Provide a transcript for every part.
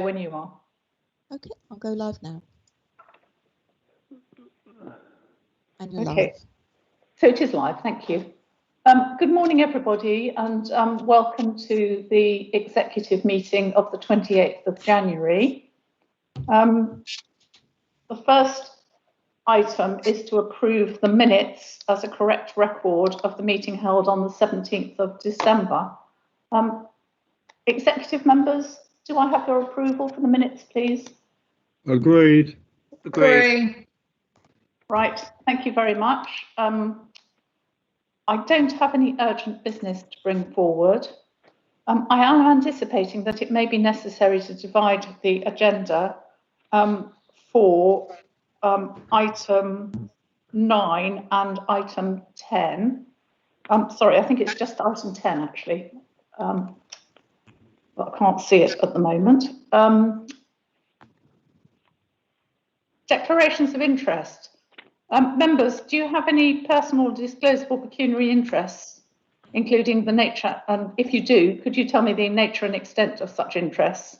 when you are. Okay, I'll go live now. And you're Okay, live. so it is live, thank you. Good morning, everybody, and welcome to the executive meeting of the 28th of January. The first item is to approve the minutes as a correct record of the meeting held on the 17th of December. Executive members, do I have your approval for the minutes, please? Agreed. Agree. Right, thank you very much. I don't have any urgent business to bring forward. I am anticipating that it may be necessary to divide the agenda for item 9 and item 10. Sorry, I think it's just item 10 actually. But I can't see it at the moment. Declarations of interest. Members, do you have any personal disclosable pecuniary interests, including the nature, and if you do, could you tell me the nature and extent of such interests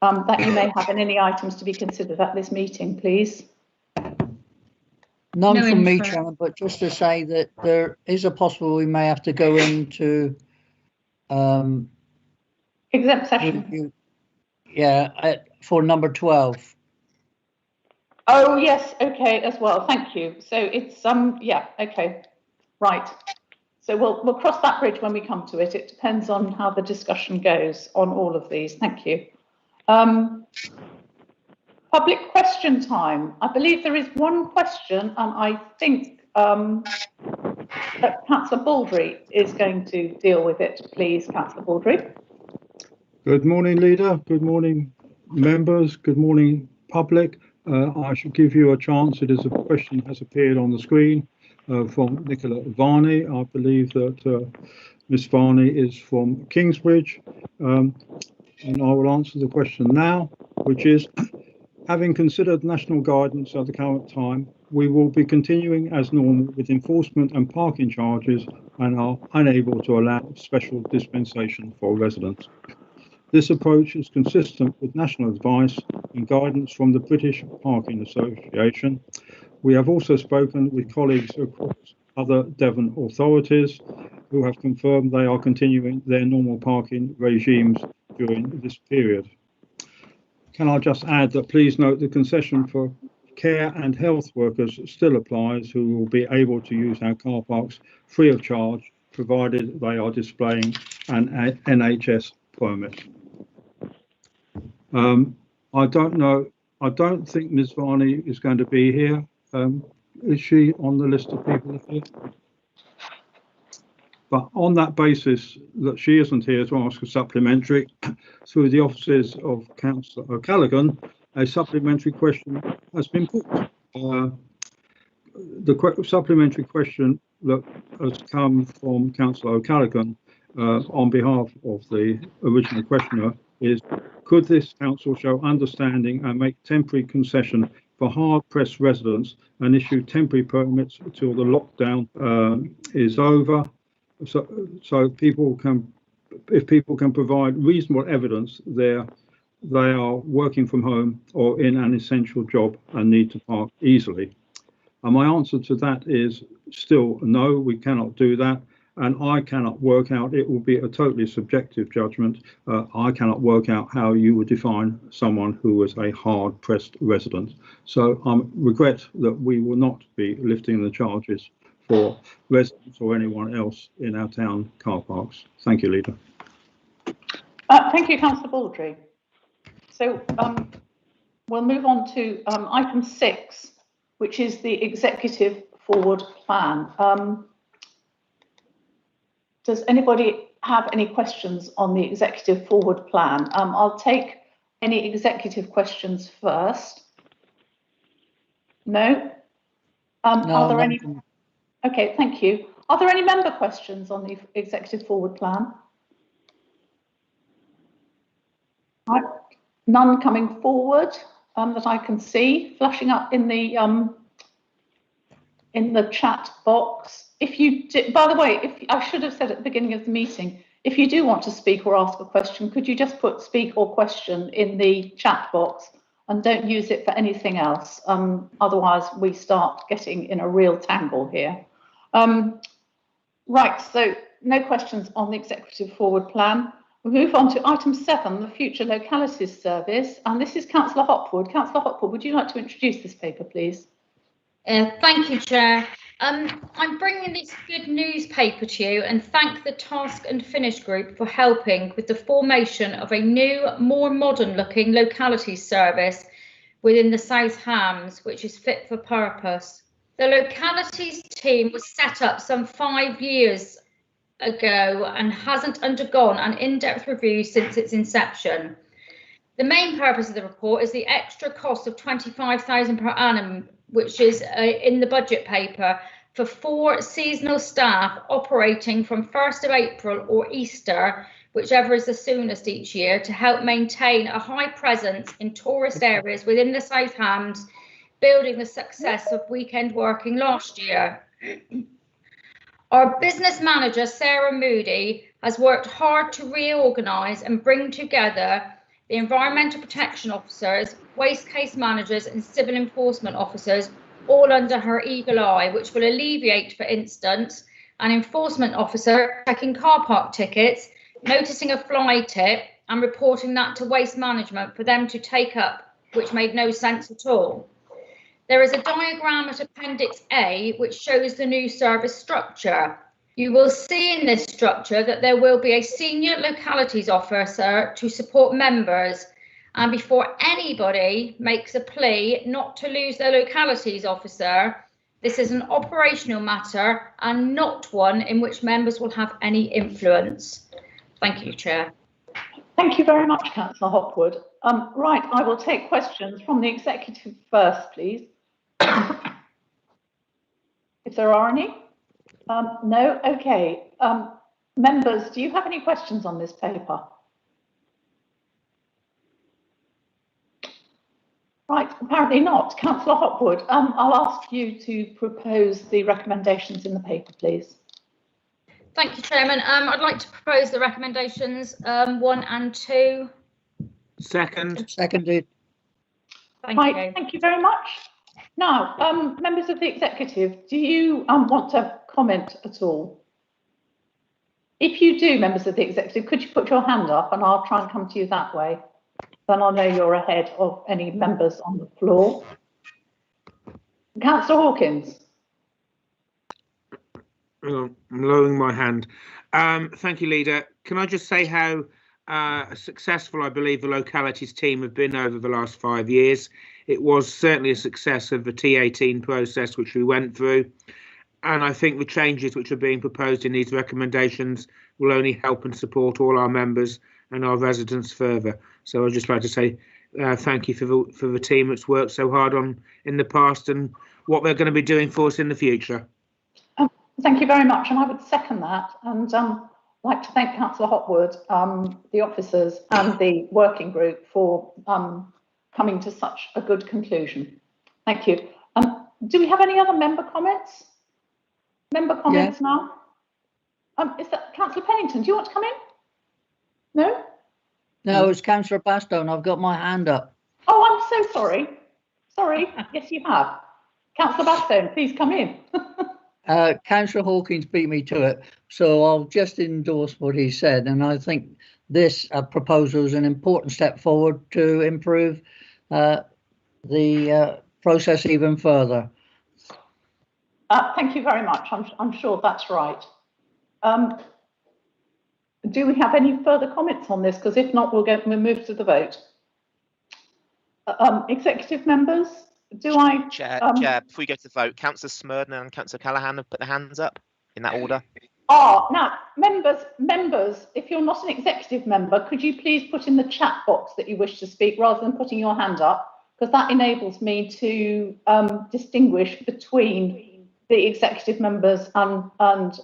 that you may have in any items to be considered at this meeting, please? No None from me, interest. Chairman, but just to say that there is a possible we may have to go into Exempt session. review. Yeah, for number 12. Oh yes, okay, as well. Thank you. So it's yeah, okay, right. So we'll cross that bridge when we come to it. It depends on how the discussion goes on all of these. Thank you. Public question time. I believe there is one question, and I think that Councillor Baldry is going to deal with it. Please, Councillor Baldry. Good morning, Leader. Good morning, members. Good morning, public. I should give you a chance. It is a question has appeared on the screen from Nicola Varney. I believe that Miss Varney is from Kingsbridge, and I will answer the question now, which is, having considered national guidance at the current time, we will be continuing as normal with enforcement and parking charges and are unable to allow special dispensation for residents. This approach is consistent with national advice and guidance from the British Parking Association. We have also spoken with colleagues across other Devon authorities who have confirmed they are continuing their normal parking regimes during this period. Can I just add that please note the concession for care and health workers still applies, who will be able to use our car parks free of charge, provided they are displaying an NHS permit. I don't know. I don't think Ms. Varney is going to be here. Is she on the list of people here? But on that basis that she isn't here to ask a supplementary, through the offices of Councillor O'Callaghan, a supplementary question has been put. The supplementary question that has come from Councillor O'Callaghan on behalf of the original questioner is, could this council show understanding and make temporary concession for hard-pressed residents and issue temporary permits until the lockdown is over? So people can, if people can provide reasonable evidence they are working from home or in an essential job and need to park easily. And my answer to that is still no, we cannot do that. And I cannot work out, it will be a totally subjective judgment. I cannot work out how you would define someone who is a hard-pressed resident. So I regret that we will not be lifting the charges for residents or anyone else in our town car parks. Thank you, Leader. Thank you, Councillor Baldry. So we'll move on to item 6, which is the executive forward plan. Does anybody have any questions on the executive forward plan? I'll take any executive questions first. No? No, Are there any? none. Okay, thank you. Are there any member questions on the executive forward plan? Right. None coming forward that I can see, flashing up in the chat box. If you did, by the way, if I should have said at the beginning of the meeting, If you do want to speak or ask a question, could you just put speak or question in the chat box and don't use it for anything else? Otherwise, we start getting in a real tangle here. Right, so no questions on the Executive Forward Plan. We move on to item 7, the Future Localities Service, and this is Councillor Hopwood. Councillor Hopwood, would you like to introduce this paper, please? Thank you, Chair. I'm bringing this good news paper to you and thank the Task and Finish Group for helping with the formation of a new, more modern looking localities service within the South Hams, which is fit for purpose. The localities team was set up some 5 years ago and hasn't undergone an in-depth review since its inception. The main purpose of the report is the extra cost of £25,000 per annum, which is in the budget paper, for 4 seasonal staff operating from 1st of April or Easter, whichever is the soonest each year, to help maintain a high presence in tourist areas within the South Hams, building the success of weekend working last year. Our business manager, Sarah Moody, has worked hard to reorganise and bring together the environmental protection officers, waste case managers and civil enforcement officers, all under her eagle eye, which will alleviate, for instance, an enforcement officer checking car park tickets, noticing a fly tip and reporting that to waste management for them to take up, which made no sense at all. There is a diagram at Appendix A which shows the new service structure. You will see in this structure that there will be a senior localities officer to support members, and before anybody makes a plea not to lose their localities officer, this is an operational matter and not one in which members will have any influence. Thank you, Chair. Thank you very much, Councillor Hopwood. Right, I will take questions from the Executive first, please. If there are any. No? Okay. Members, do you have any questions on this paper? Right, apparently not. Councillor Hopwood, I'll ask you to propose the recommendations in the paper, please. Thank you, Chairman. I'd like to propose the recommendations 1 and 2. Seconded. Thank you. Thank you very much. Now, members of the Executive, do you want to comment at all? If you do, members of the Executive, could you put your hand up and I'll try and come to you that way? Then I'll know you're ahead of any members on the floor. Councillor Hawkins. I'm lowering my hand. Thank you, Leader. Can I just say how successful I believe the localities team have been over the last 5 years. It was certainly a success of the T18 process which we went through, and I think the changes which are being proposed in these recommendations will only help and support all our members and our residents further. So I'd just like to say thank you for the team that's worked so hard on in the past and what they're going to be doing for us in the future. Thank you very much, and I would second that, and I'd like to thank Councillor Hopwood, the officers and the working group for coming to such a good conclusion. Thank you. Do we have any other member comments? Member comments now? Is that Councillor Pennington? Do you want to come in? No? No, it's Councillor Bastone. I've got my hand up. Oh, I'm so sorry. Sorry. Yes, you have. Councillor Bastone, please come in. Councillor Hawkins beat me to it, so I'll just endorse what he said, and I think this proposal is an important step forward to improve the process even further. Thank you very much. I'm sure that's right. Do we have any further comments on this? Because if not, we'll move to the vote. Executive members, do I? Chair, before we go to the vote, Councillor Smerdon and Councillor Callaghan have put their hands up in that order. Now, members, if you're not an executive member, could you please put in the chat box that you wish to speak rather than putting your hand up, because that enables me to distinguish between the executive members and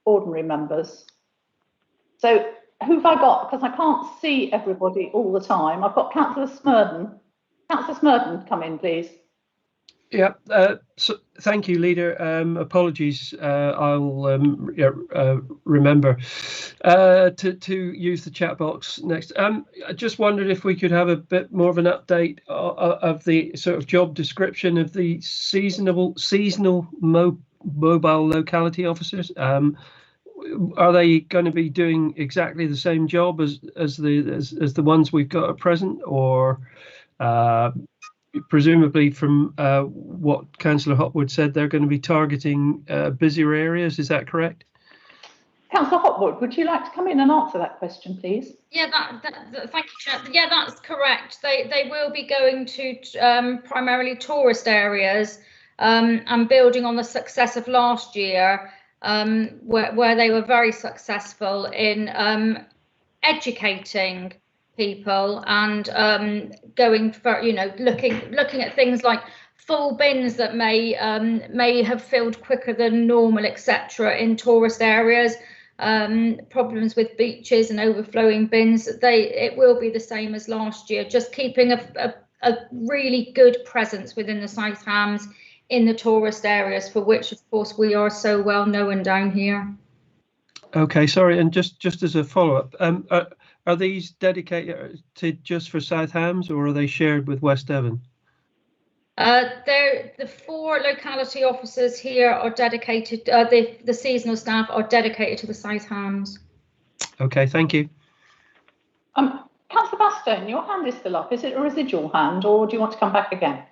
ordinary members. So who've I got? Because I can't see everybody all the time. I've got Councillor Smerdon. Councillor Smerdon, come in, please. Yeah, so thank you, Leader. Apologies, I'll remember to use the chat box next. I just wondered if we could have a bit more of an update of the sort of job description of the seasonal mobile locality officers. Are they going to be doing exactly the same job as the ones we've got at present, or presumably from what Councillor Hopwood said, they're going to be targeting busier areas? Is that correct? Councillor Hopwood, would you like to come in and answer that question, please? Yeah, thank you, Chair. Yeah, that's correct. They will be going to primarily tourist areas and building on the success of last year, where they were very successful in educating people and going for, looking at things like full bins that may have filled quicker than normal, etc. in tourist areas, problems with beaches and overflowing bins. It will be the same as last year, just keeping a really good presence within the South Hams in the tourist areas, for which of course we are so well known down here. Okay, sorry, and just as a follow-up, are these dedicated just for South Hams, or are they shared with West Devon? The 4 locality officers here are dedicated, the seasonal staff are dedicated to the South Hams. Okay, thank you. Councillor Bastone, your hand is still up. Is it a residual hand, or do you want to come back again?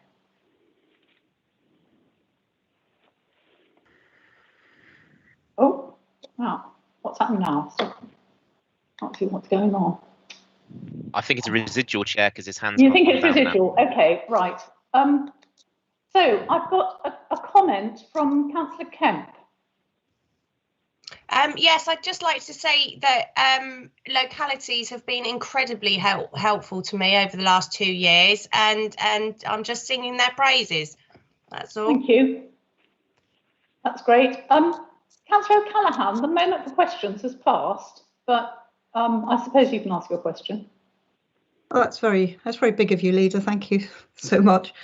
Oh, wow. What's happened now? Can't see what's going on. I think it's a residual, Chair, because his hand's. You think it's residual? Now. Okay, right. So I've got a comment from Councillor Kemp. Yes, I'd just like to say that localities have been incredibly helpful to me over the last 2 years, and I'm just singing their praises. That's all. Thank you. That's great. Councillor O'Callaghan, the moment for questions has passed, but I suppose you can ask your question. Oh, that's very big of you, Leader. Thank you so much.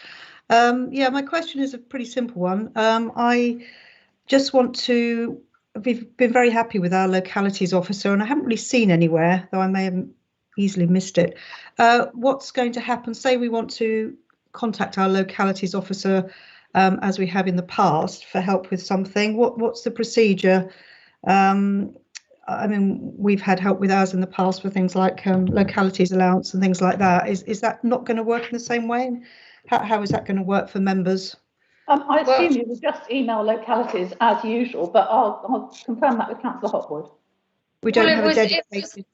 Yeah, my question is a pretty simple one. I just want to. We've been very happy with our localities officer, and I haven't really seen anywhere, though I may have easily missed it. What's going to happen? Say we want to contact our localities officer, as we have in the past, for help with something. What's the procedure? I mean, we've had help with ours in the past for things like localities allowance and things like that. Is that not going to work in the same way? How is that going to work for members? I assume you will just email localities as usual, but I'll confirm that with Councillor Hopwood. We don't have a dedicated.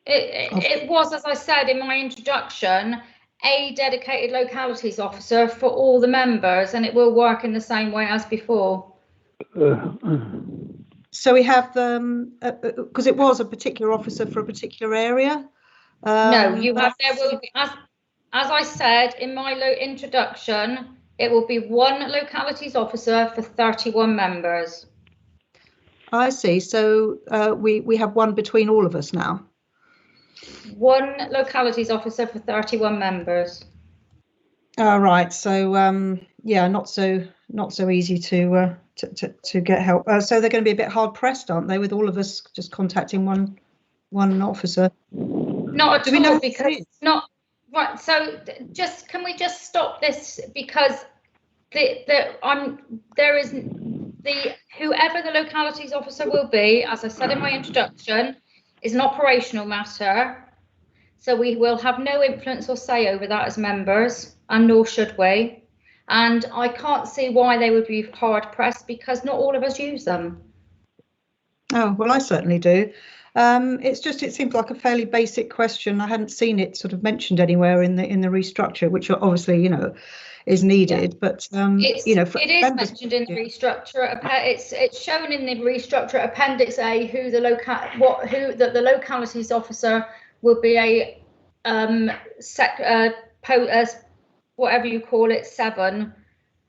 It was, as I said in my introduction, a dedicated localities officer for all the members, and it will work in the same way as before. So we have, because it was a particular officer for a particular area. No, you have. There will be, as I said in my introduction, it will be 1 localities officer for 31 members. I see. So we have 1 between all of us now. 1 localities officer for 31 members. All right. So yeah, not so easy to get help. So they're going to be a bit hard pressed, aren't they, with all of us just contacting one officer? Not at all, because not right. So can we just stop this, because whoever the localities officer will be, as I said in my introduction, is an operational matter. So we will have no influence or say over that as members, and nor should we. And I can't see why they would be hard pressed, because not all of us use them. Oh, well, I certainly do. It seems like a fairly basic question. I hadn't seen it sort of mentioned anywhere in the restructure, which obviously, is needed. Yeah. But it is mentioned in the restructure. It's shown in the restructure Appendix A who the localities officer will be a whatever you call it, 7.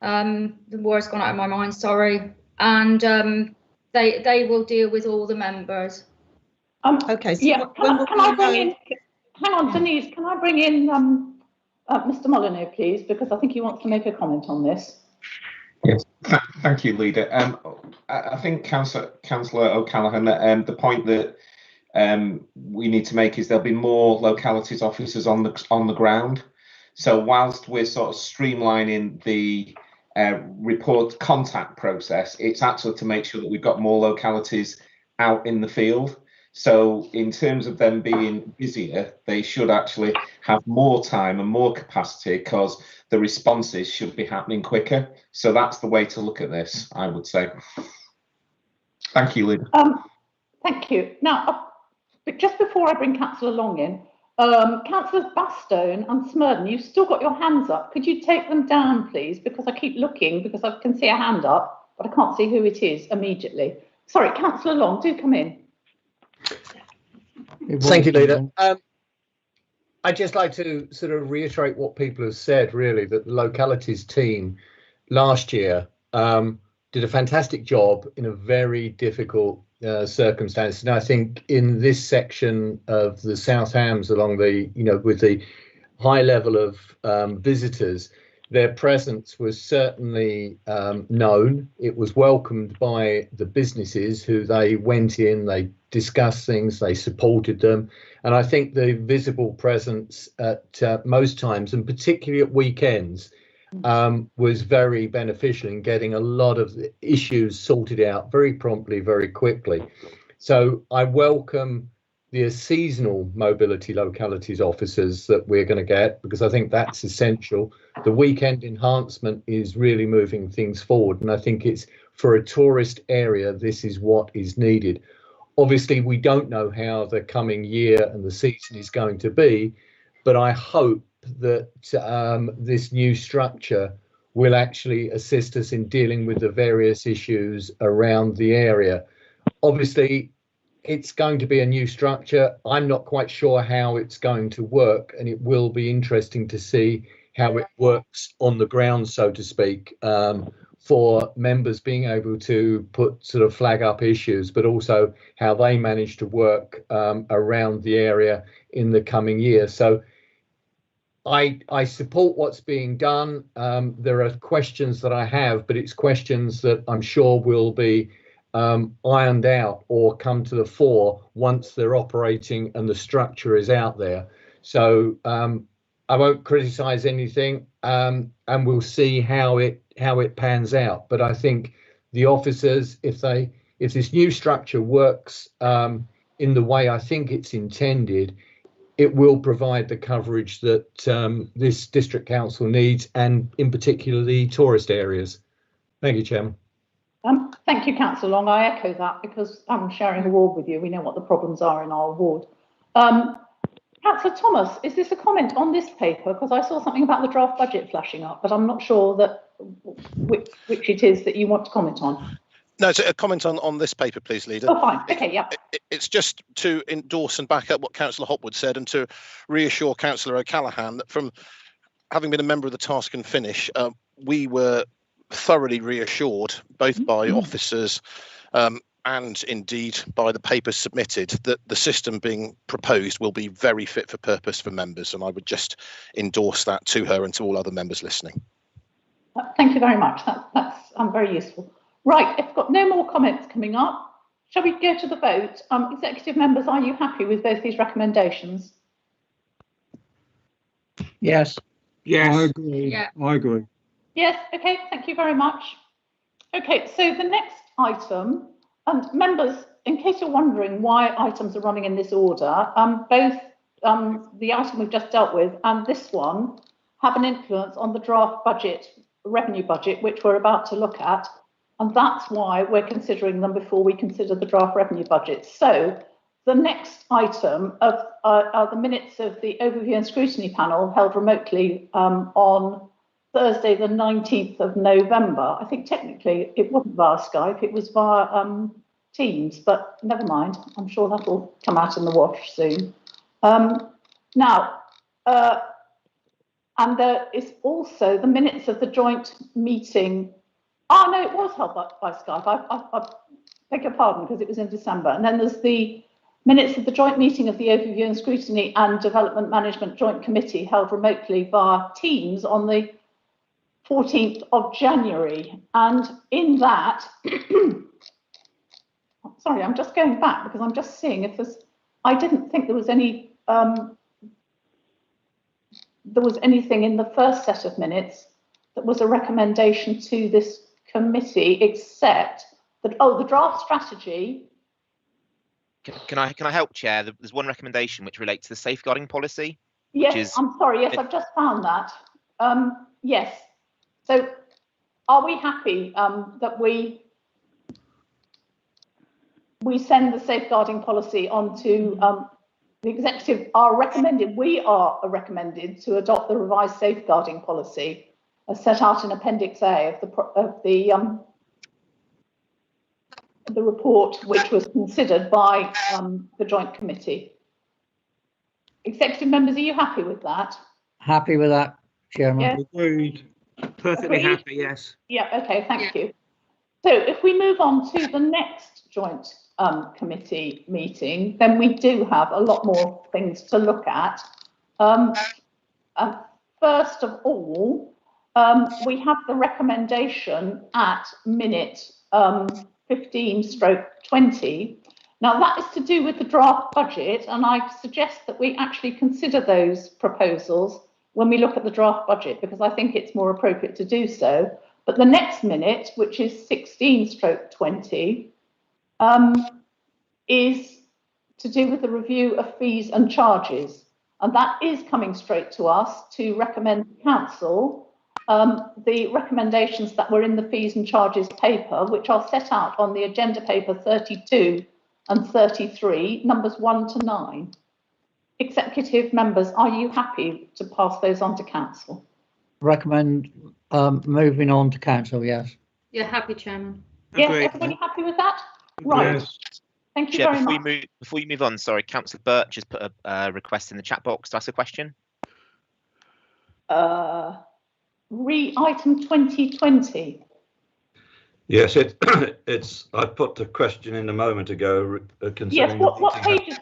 The word's gone out of my mind, sorry. And they will deal with all the members. Okay. So yeah. Can I bring in? Hang on, Denise. Can I bring in Mr. Molyneux, please, because I think he wants to make a comment on this. Yes, thank you, Leader. I think Councillor O'Callaghan, the point that we need to make is there'll be more localities officers on the ground. So whilst we're sort of streamlining the report contact process, it's actually to make sure that we've got more localities out in the field. So in terms of them being busier, they should actually have more time and more capacity because the responses should be happening quicker. So that's the way to look at this, I would say. Thank you, Lynn. Thank you. Now, but just before I bring Councillor Long in, Councillors Bastone and Smurden, you've still got your hands up. Could you take them down, please? Because I keep looking because I can see a hand up, but I can't see who it is immediately. Sorry, Councillor Long, do come in. Thank you, Leader. I'd just like to sort of reiterate what people have said, really, that the localities team last year did a fantastic job in a very difficult circumstance. And I think in this section of the South Hams, along the, with the high level of visitors, their presence was certainly known. It was welcomed by the businesses who they went in, they discussed things, they supported them. And I think the visible presence at most times, and particularly at weekends, was very beneficial in getting a lot of the issues sorted out very promptly, very quickly. So I welcome the seasonal mobility localities officers that we're going to get, because I think that's essential. The weekend enhancement is really moving things forward, and I think it's for a tourist area, this is what is needed. Obviously, we don't know how the coming year and the season is going to be, but I hope that this new structure will actually assist us in dealing with the various issues around the area. Obviously, it's going to be a new structure. I'm not quite sure how it's going to work, and it will be interesting to see how it works on the ground, so to speak, for members being able to put sort of flag up issues, but also how they manage to work around the area in the coming year. So I support what's being done. There are questions that I have, but it's questions that I'm sure will be ironed out or come to the fore once they're operating and the structure is out there. So I won't criticize anything, and we'll see how it pans out. But I think the officers, if this new structure works in the way I think it's intended, it will provide the coverage that this district council needs, and in particular the tourist areas. Thank you, Chairman. Thank you, Councillor Long. I echo that because I'm sharing a ward with you. We know what the problems are in our ward. Councillor Thomas, is this a comment on this paper? Because I saw something about the draft budget flashing up, but I'm not sure that which it is that you want to comment on. No, it's a comment on this paper, please, Leader. Oh, fine. Okay, yeah. It's just to endorse and back up what Councillor Hopwood said, and to reassure Councillor O'Callaghan that from having been a member of the Task and Finish, we were thoroughly reassured, both by officers and indeed by the papers submitted, that the system being proposed will be very fit for purpose for members. And I would just endorse that to her and to all other members listening. Thank you very much. That's very useful. Right, if we've got no more comments coming up, shall we go to the vote? Executive members, are you happy with both these recommendations? Yes. Yes. I agree. Yeah. I agree. Yes, okay, thank you very much. Okay, so the next item, and members, in case you're wondering why items are running in this order, both the item we've just dealt with and this one have an influence on the draft budget, revenue budget, which we're about to look at. And that's why we're considering them before we consider the draft revenue budget. So the next item are the minutes of the overview and scrutiny panel held remotely on Thursday, the 19th of November. I think technically it wasn't via Skype, it was via Teams, but never mind. I'm sure that'll come out in the wash soon. Now, and there is also the minutes of the joint meeting. Oh, no, it was held by Skype. I beg your pardon, because it was in December. And then there's the Minutes of the joint meeting of the Overview and Scrutiny and Development Management Joint Committee held remotely via Teams on the 14th of January. And in that, sorry, I'm just going back because I'm just seeing if there's, I didn't think there was any, anything in the first set of minutes that was a recommendation to this committee, except that, oh, the draft strategy. Can I help, Chair? There's one recommendation which relates to the safeguarding policy. Yes, I'm sorry. Yes, I've just found that. Yes. So, are we happy that we send the safeguarding policy on to the executive? We are recommended to adopt the revised safeguarding policy as set out in Appendix A of the report, which was considered by the joint committee. Executive members, are you happy with that? Happy with that, Chairman. Yes. Agreed. Perfectly Agreed? happy, yes. Yeah, okay, thank you. So if we move on to the next joint committee meeting, then we do have a lot more things to look at. First of all, we have the recommendation at minute 15/20. Now that is to do with the draft budget, and I suggest that we actually consider those proposals when we look at the draft budget, because I think it's more appropriate to do so. But the next minute, which is 16/20, is to do with the review of fees and charges. And that is coming straight to us to recommend to Council the recommendations that were in the fees and charges paper, which are set out on the agenda paper 32 and 33, numbers 1 to 9. Executive members, are you happy to pass those on to Council? Recommend moving on to Council, yes. Yeah, happy, Chairman. Yes, Agreed. everybody happy with that? Right. Yes. Thank you Chair, very much. Before you move on, sorry, Councillor Birch has put a request in the chat box to ask a question. Item 2020. Yes, it's. I put the question in a moment ago concerning. Yes, what page is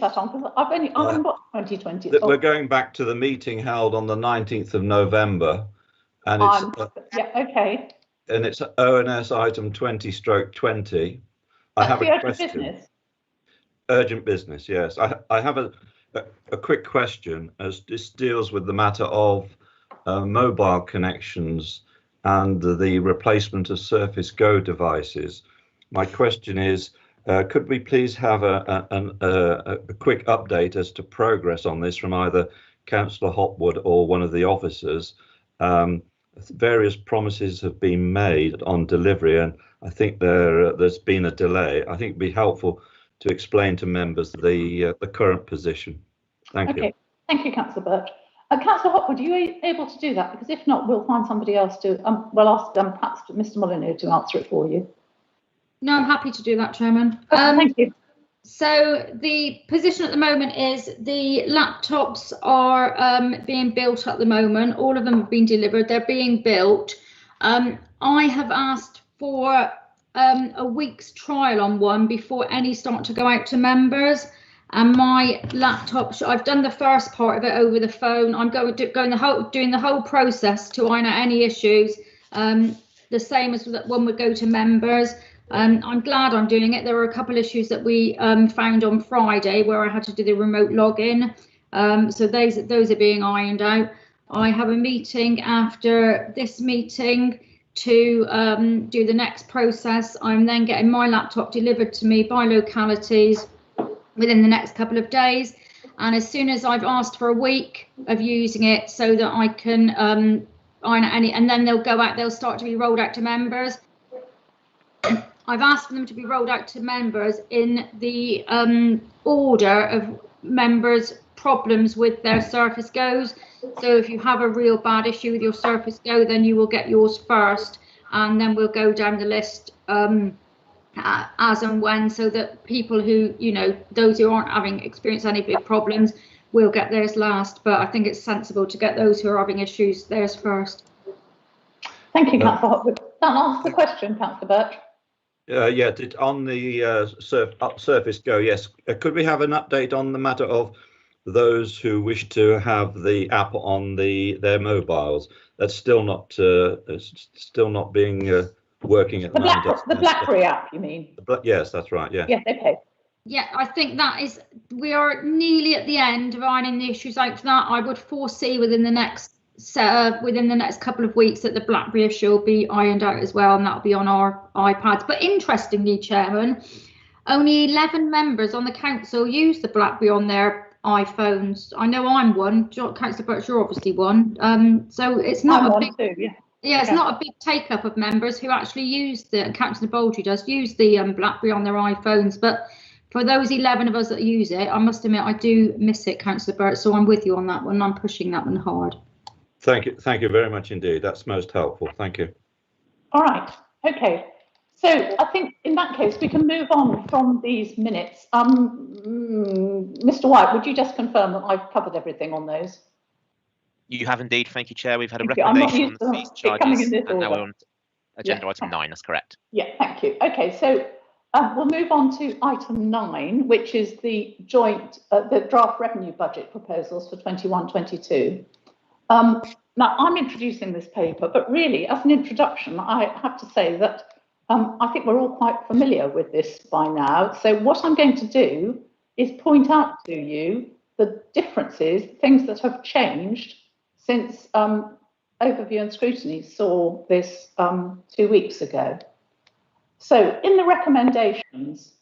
that on? Because I haven't got 2020. That we're going back to the meeting held on the 19th of November, and it's yeah, okay. And it's ONS item 20/20. I have a question. Business. Urgent business, yes. I have a quick question, as this deals with the matter of mobile connections and the replacement of Surface Go devices. My question is, could we please have a quick update as to progress on this from either Councillor Hopwood or one of the officers? Various promises have been made on delivery, and I think there's been a delay. I think it'd be helpful to explain to members the current position. Thank you. Okay, thank you, Councillor Birch. Councillor Hopwood, are you able to do that? Because if not, we'll find somebody else to, we'll ask perhaps Mr. Molyneux to answer it for you. No, I'm happy to do that, Chairman. Thank you. So the position at the moment is the laptops are being built at the moment. All of them have been delivered. They're being built. I have asked for a week's trial on one before any start to go out to members. And my laptop, I've done the first part of it over the phone. I'm doing the whole process to iron out any issues, the same as when we go to members. I'm glad I'm doing it. There were a couple issues that we found on Friday where I had to do the remote login. So those are being ironed out. I have a meeting after this meeting to do the next process. I'm then getting my laptop delivered to me by localities within the next couple of days. And as soon as I've asked for a week of using it so that I can iron out any, and then they'll start to be rolled out to members. I've asked for them to be rolled out to members in the order of members' problems with their Surface Goes. So if you have a real bad issue with your Surface Go, then you will get yours first, and then we'll go down the list as and when, so that people who, those who aren't experienced any big problems will get theirs last. But I think it's sensible to get those who are having issues theirs first. Thank you, Councillor Hopwood. That answers the question, Councillor Birch. Yeah, on the Surface Go, yes. Could we have an update on the matter of those who wish to have the app on their mobiles? That's still not being working at the moment. The BlackBerry app, you mean? Yes, that's right. Yeah. Yes. Okay. Yeah, I think we are nearly at the end of ironing the issues out for that. I would foresee within the next couple of weeks that the BlackBerry issue will be ironed out as well, and that'll be on our iPads. But interestingly, Chairman, only 11 members on the council use the BlackBerry on their iPhones. I know I'm one. Councillor Birch, you're obviously one. So it's not a big, too, it's not a big take up of members who actually use Councillor Baldry does use the BlackBerry on their iPhones, but for those 11 of us that use it, I must admit I do miss it, Councillor Burt. So I'm with you on that one. I'm pushing that one hard. Thank you very much indeed. That's most helpful. Thank you. All right. Okay. So I think in that case we can move on from these minutes. Mr. White, would you just confirm that I've covered everything on those? You have indeed. Thank you, Chair. We've had a Thank you. I'm not recommendation on the used fees to it coming charges, in this and now order. we're on agenda item 9. That's correct. Yeah, thank you. Okay, so we'll move on to item 9, which is the the draft revenue budget proposals for 21-22. Now, I'm introducing this paper, but really, as an introduction, I have to say that I think we're all quite familiar with this by now. So what I'm going to do is point out to you the differences, things that have changed since Overview and Scrutiny saw this 2 weeks ago. So in the recommendations,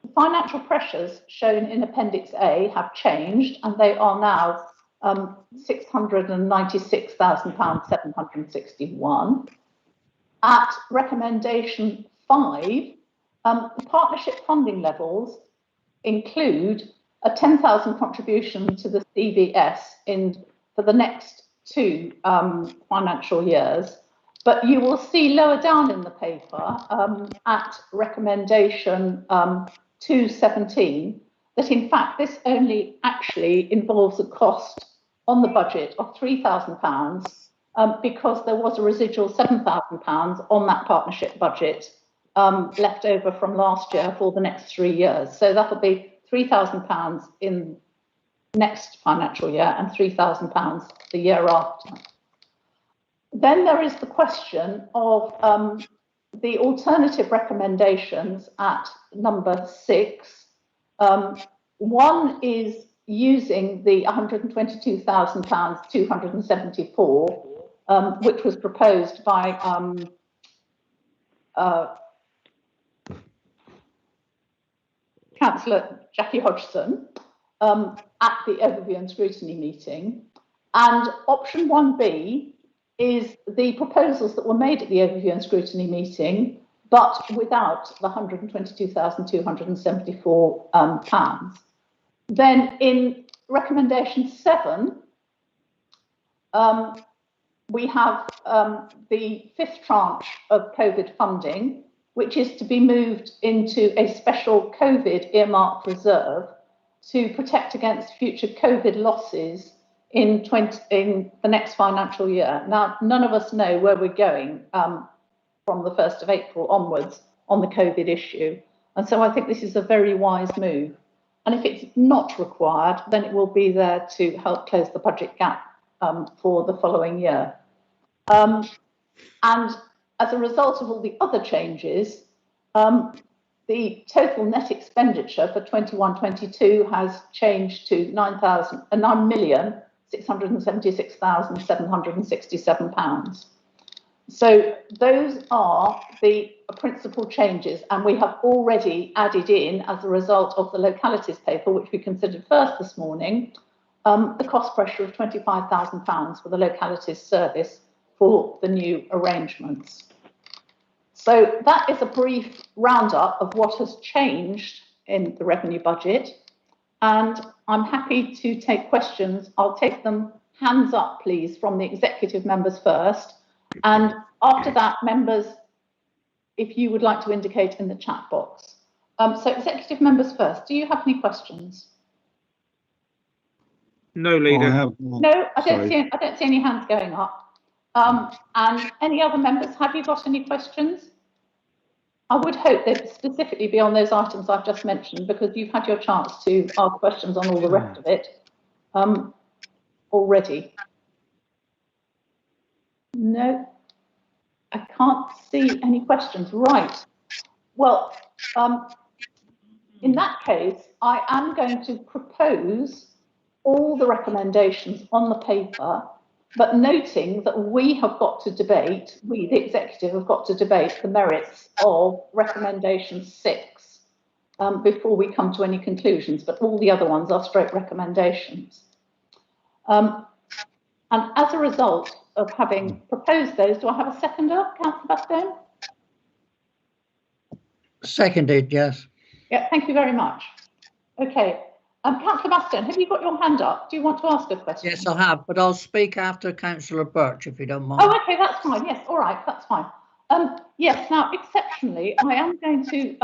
the financial pressures shown in Appendix A have changed, and they are now £696,761. At recommendation 5, the partnership funding levels include a 10,000 contribution to the CVS for the next 2 financial years. But you will see lower down in the paper at recommendation 217 that in fact this only actually involves a cost on the budget of £3,000 because there was a residual £7,000 on that partnership budget left over from last year for the next 3 years. So that'll be £3,000 in next financial year and £3,000 the year after. Then there is the question of the alternative recommendations at number 6. One is using the £122,274, which was proposed by Councillor Jackie Hodgson at the Overview and Scrutiny meeting. And option 1B is the proposals that were made at the Overview and Scrutiny meeting, but without the £122,274. Then in recommendation 7, we have the 5th tranche of COVID funding, which is to be moved into a special COVID earmark reserve to protect against future COVID losses in the next financial year. Now, none of us know where we're going from the 1st of April onwards on the COVID issue. And so I think this is a very wise move. And if it's not required, then it will be there to help close the budget gap for the following year. And as a result of all the other changes, the total net expenditure for 21-22 has changed to £9,676,767. So those are the principal changes, and we have already added in, as a result of the localities paper, which we considered first this morning, the cost pressure of £25,000 for the localities service for the new arrangements. So that is a brief roundup of what has changed in the revenue budget, and I'm happy to take questions. I'll take them hands up, please, from the executive members first, and after that, members, if you would like to indicate in the chat box. So executive members first, do you have any questions? No, Leader. No, I don't see any hands going up. And any other members, have you got any questions? I would hope they'd specifically be on those items I've just mentioned, because you've had your chance to ask questions on all the rest of it already. No, I can't see any questions. Right. Well, in that case, I am going to propose all the recommendations on the paper, but noting that we have got to debate, we, the executive, have got to debate the merits of recommendation 6 before we come to any conclusions, but all the other ones are straight recommendations. And as a result of having proposed those, do I have a seconder, Councillor Bastone? Seconded, yes. Yeah, thank you very much. Okay, Councillor Bastone, have you got your hand up? Do you want to ask a question? Yes, I have, but I'll speak after Councillor Birch, if you don't mind. Oh, okay, that's fine. Yes, all right, that's fine. Yes, now, exceptionally, I am going to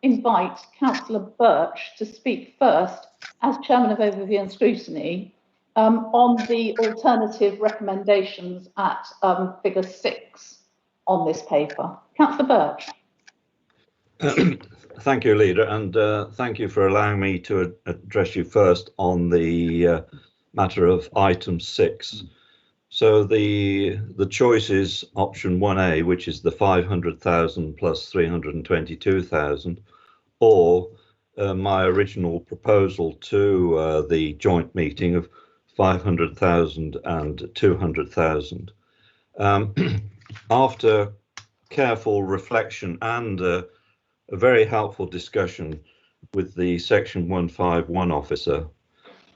invite Councillor Birch to speak first as Chairman of Overview and Scrutiny on the alternative recommendations at figure 6 on this paper. Councillor Birch. Thank you, Leader, and thank you for allowing me to address you first on the matter of item 6. So the choice is option 1A, which is the 500,000 plus 322,000, or my original proposal to the joint meeting of 500,000 and 200,000. After careful reflection and a very helpful discussion with the Section 151 officer,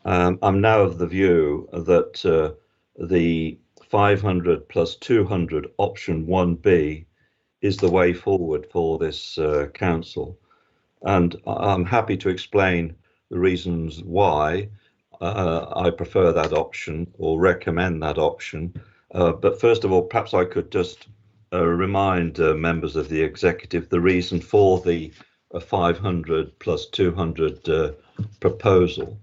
I'm now of the view that the 500 plus 200 option 1B is the way forward for this council. And I'm happy to explain the reasons why I prefer that option or recommend that option. But first of all, perhaps I could just remind members of the executive the reason for the 500 plus 200 proposal.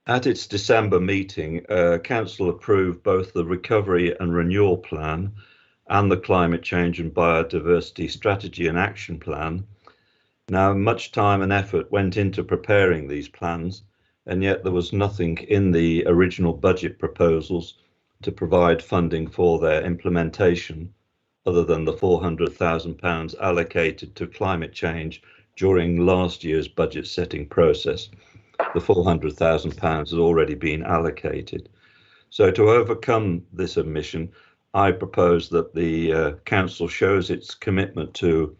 At its December meeting, Council approved both the Recovery and Renewal Plan and the Climate Change and Biodiversity Strategy and Action Plan. Now, much time and effort went into preparing these plans, and yet there was nothing in the original budget proposals to provide funding for their implementation, other than the £400,000 allocated to climate change during last year's budget setting process. The £400,000 had already been allocated. So to overcome this omission, I propose that the council shows its commitment to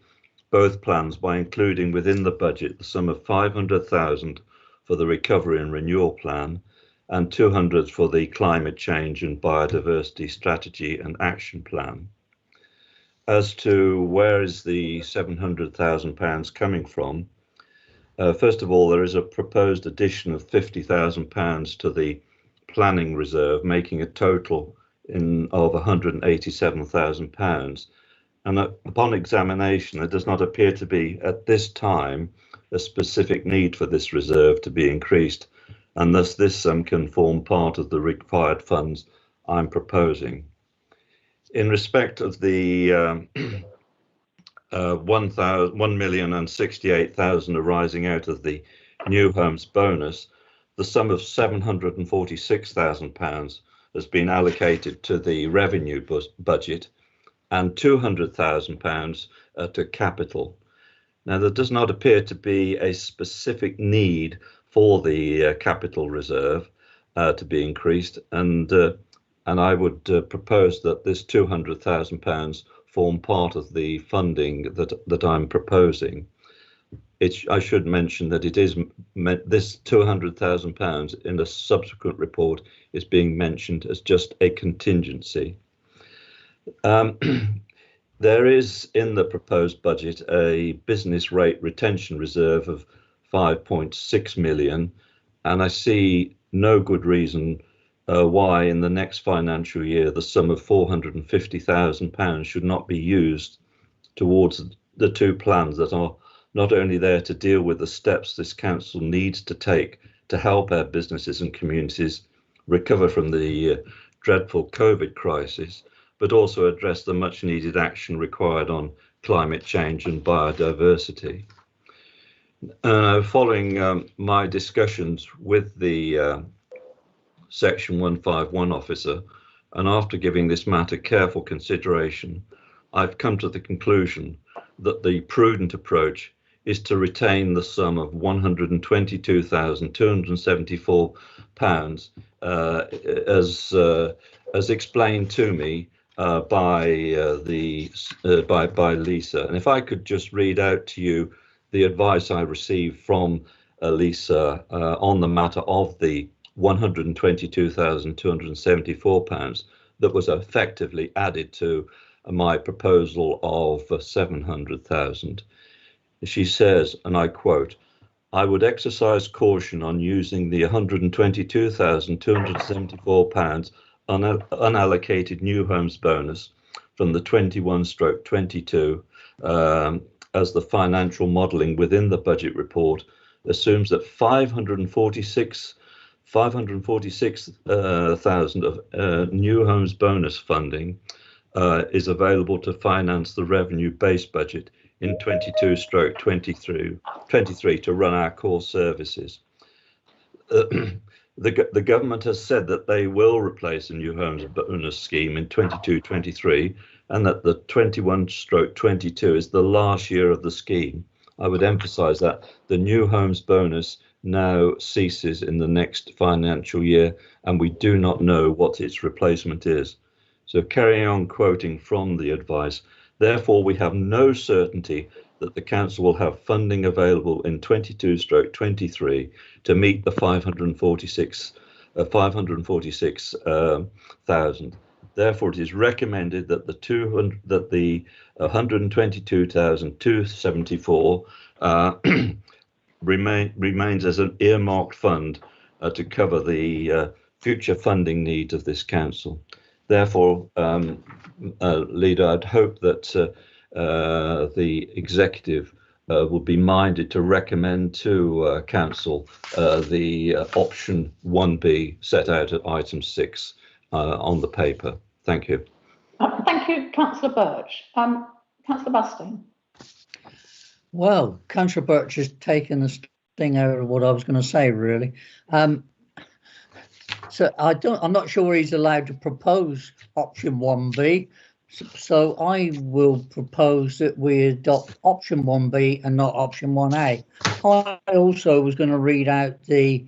both plans by including within the budget the sum of 500,000 for the Recovery and Renewal Plan and 200 for the Climate Change and Biodiversity Strategy and Action Plan. As to where is the £700,000 coming from, first of all, there is a proposed addition of £50,000 to the planning reserve, making a total of £187,000. And upon examination, there does not appear to be, at this time, a specific need for this reserve to be increased, and thus this sum can form part of the required funds I'm proposing. In respect of the 1,068,000 arising out of the New Homes bonus, the sum of £746,000 has been allocated to the revenue budget and £200,000 to capital. Now, there does not appear to be a specific need for the capital reserve to be increased, and I would propose that this £200,000 form part of the funding that I'm proposing. I should mention that it is this £200,000 in a subsequent report is being mentioned as just a contingency. There is in the proposed budget a business rate retention reserve of 5.6 million, and I see no good reason why in the next financial year the sum of £450,000 should not be used towards the two plans that are not only there to deal with the steps this council needs to take to help our businesses and communities recover from the dreadful COVID crisis, but also address the much needed action required on climate change and biodiversity. Following my discussions with the Section 151 officer, and after giving this matter careful consideration, I've come to the conclusion that the prudent approach is to retain the sum of £122,274 as explained to me by Lisa. And if I could just read out to you the advice I received from Lisa on the matter of the £122,274 that was effectively added to my proposal of 700,000. She says, and I quote, "I would exercise caution on using the £122,274 unallocated new homes bonus from the 21/22 as the financial modelling within the budget report assumes that 546,000 of new homes bonus funding is available to finance the revenue-based budget in 22/23 to run our core services. The government has said that they will replace the new homes bonus scheme in 22/23 and that the 21/22 is the last year of the scheme. I would emphasise that the new homes bonus now ceases in the next financial year and we do not know what its replacement is." So carrying on quoting from the advice, therefore we have no certainty that the council will have funding available in 22/23 to meet the 546,000. Therefore, it is recommended that the 122,274 remains as an earmarked fund to cover the future funding needs of this council. Therefore, Leader, I'd hope that the executive would be minded to recommend to council the option 1B set out at item 6 on the paper. Thank you. Thank you, Councillor Birch. Councillor Bastone. Well, Councillor Birch has taken the sting out of what I was going to say, really. So I'm not sure he's allowed to propose option 1B. So I will propose that we adopt option 1B and not option 1A. I also was going to read out the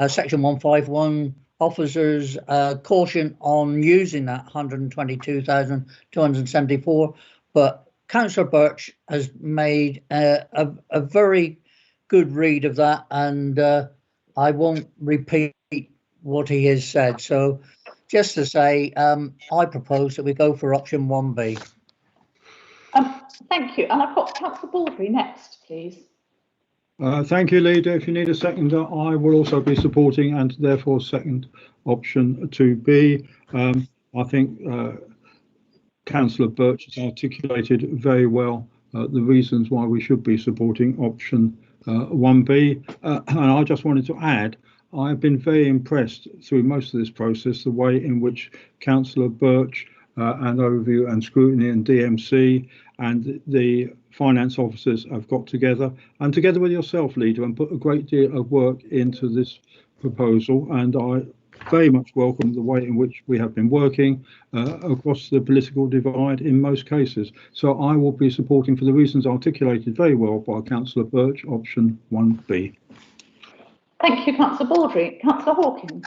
section 151 officers caution on using that 122,274, but Councillor Birch has made a very good read of that, and I won't repeat what he has said. So just to say, I propose that we go for option 1B. Thank you. And I've got Councillor Baldry next, please. Thank you, Leader. If you need a seconder, I will also be supporting and therefore second option 2B. I think Councillor Birch has articulated very well the reasons why we should be supporting option 1B. And I just wanted to add, I have been very impressed through most of this process, the way in which Councillor Birch and Overview and Scrutiny and DMC and the finance officers have got together, and together with yourself, Leader, and put a great deal of work into this proposal. And I very much welcome the way in which we have been working across the political divide in most cases. So I will be supporting, for the reasons articulated very well by Councillor Birch, option 1B. Thank you, Councillor Baldry. Councillor Hawkins.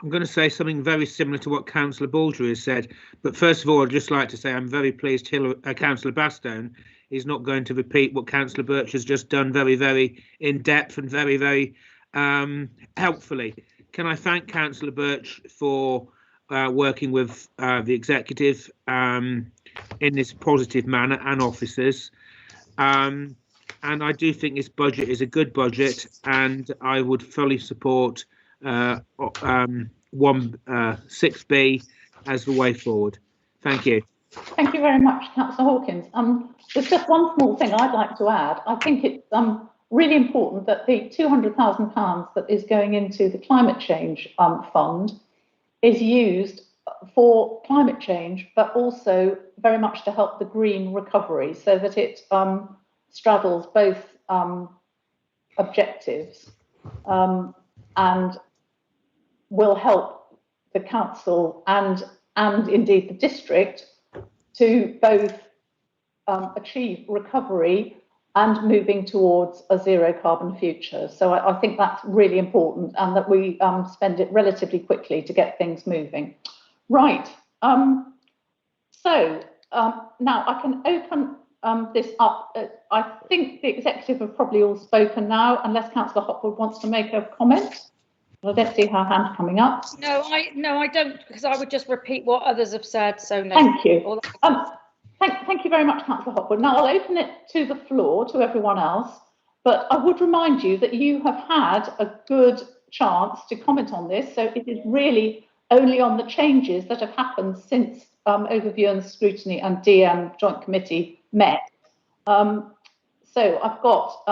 I'm going to say something very similar to what Councillor Baldry has said, but first of all, I'd just like to say I'm very pleased Councillor Bastone is not going to repeat what Councillor Birch has just done very, very in depth and very, very helpfully. Can I thank Councillor Birch for working with the executive in this positive manner and officers. And I do think this budget is a good budget, and I would fully support 6B as the way forward. Thank you. Thank you very much, Councillor Hawkins. There's just one small thing I'd like to add. I think it's really important that the £200,000 that is going into the climate change fund is used for climate change, but also very much to help the green recovery, so that it straddles both objectives and will help the council and indeed the district to both achieve recovery and moving towards a zero carbon future. So I think that's really important, and that we spend it relatively quickly to get things moving. Right. So now I can open this up. I think the executive have probably all spoken now, unless Councillor Hopwood wants to make a comment. I don't see her hand coming up. No, I don't, because I would just repeat what others have said. So no. Thank you. Thank you very much, Councillor Hopwood. Now I'll open it to the floor to everyone else, but I would remind you that you have had a good chance to comment on this. So it is really only on the changes that have happened since Overview and Scrutiny and DM Joint Committee met. So I've got,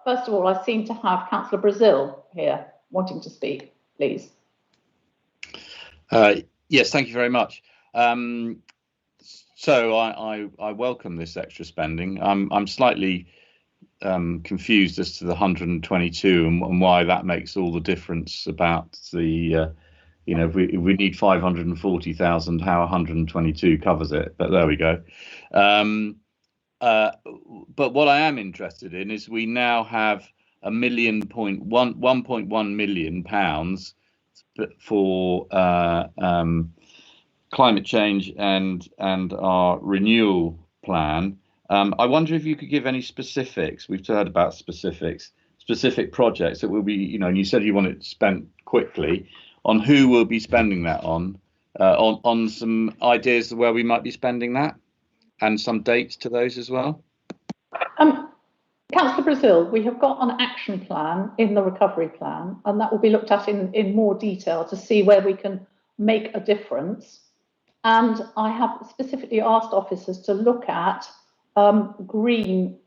first of all, I seem to have Councillor Brazil here wanting to speak, please. Yes, thank you very much. So I welcome this extra spending. I'm slightly confused as to the 122 and why that makes all the difference about the, you know, if we need 540,000, how 122 covers it. But there we go. But what I am interested in is we now have £1.1 million for climate change and our renewal plan. I wonder if you could give any specifics. We've heard about specific projects that will be, you know, and you said you want it spent quickly, on who will be spending that on some ideas of where we might be spending that, and some dates to those as well. Councillor Brazil, we have got an action plan in the recovery plan, and that will be looked at in more detail to see where we can make a difference. And I have specifically asked officers to look at green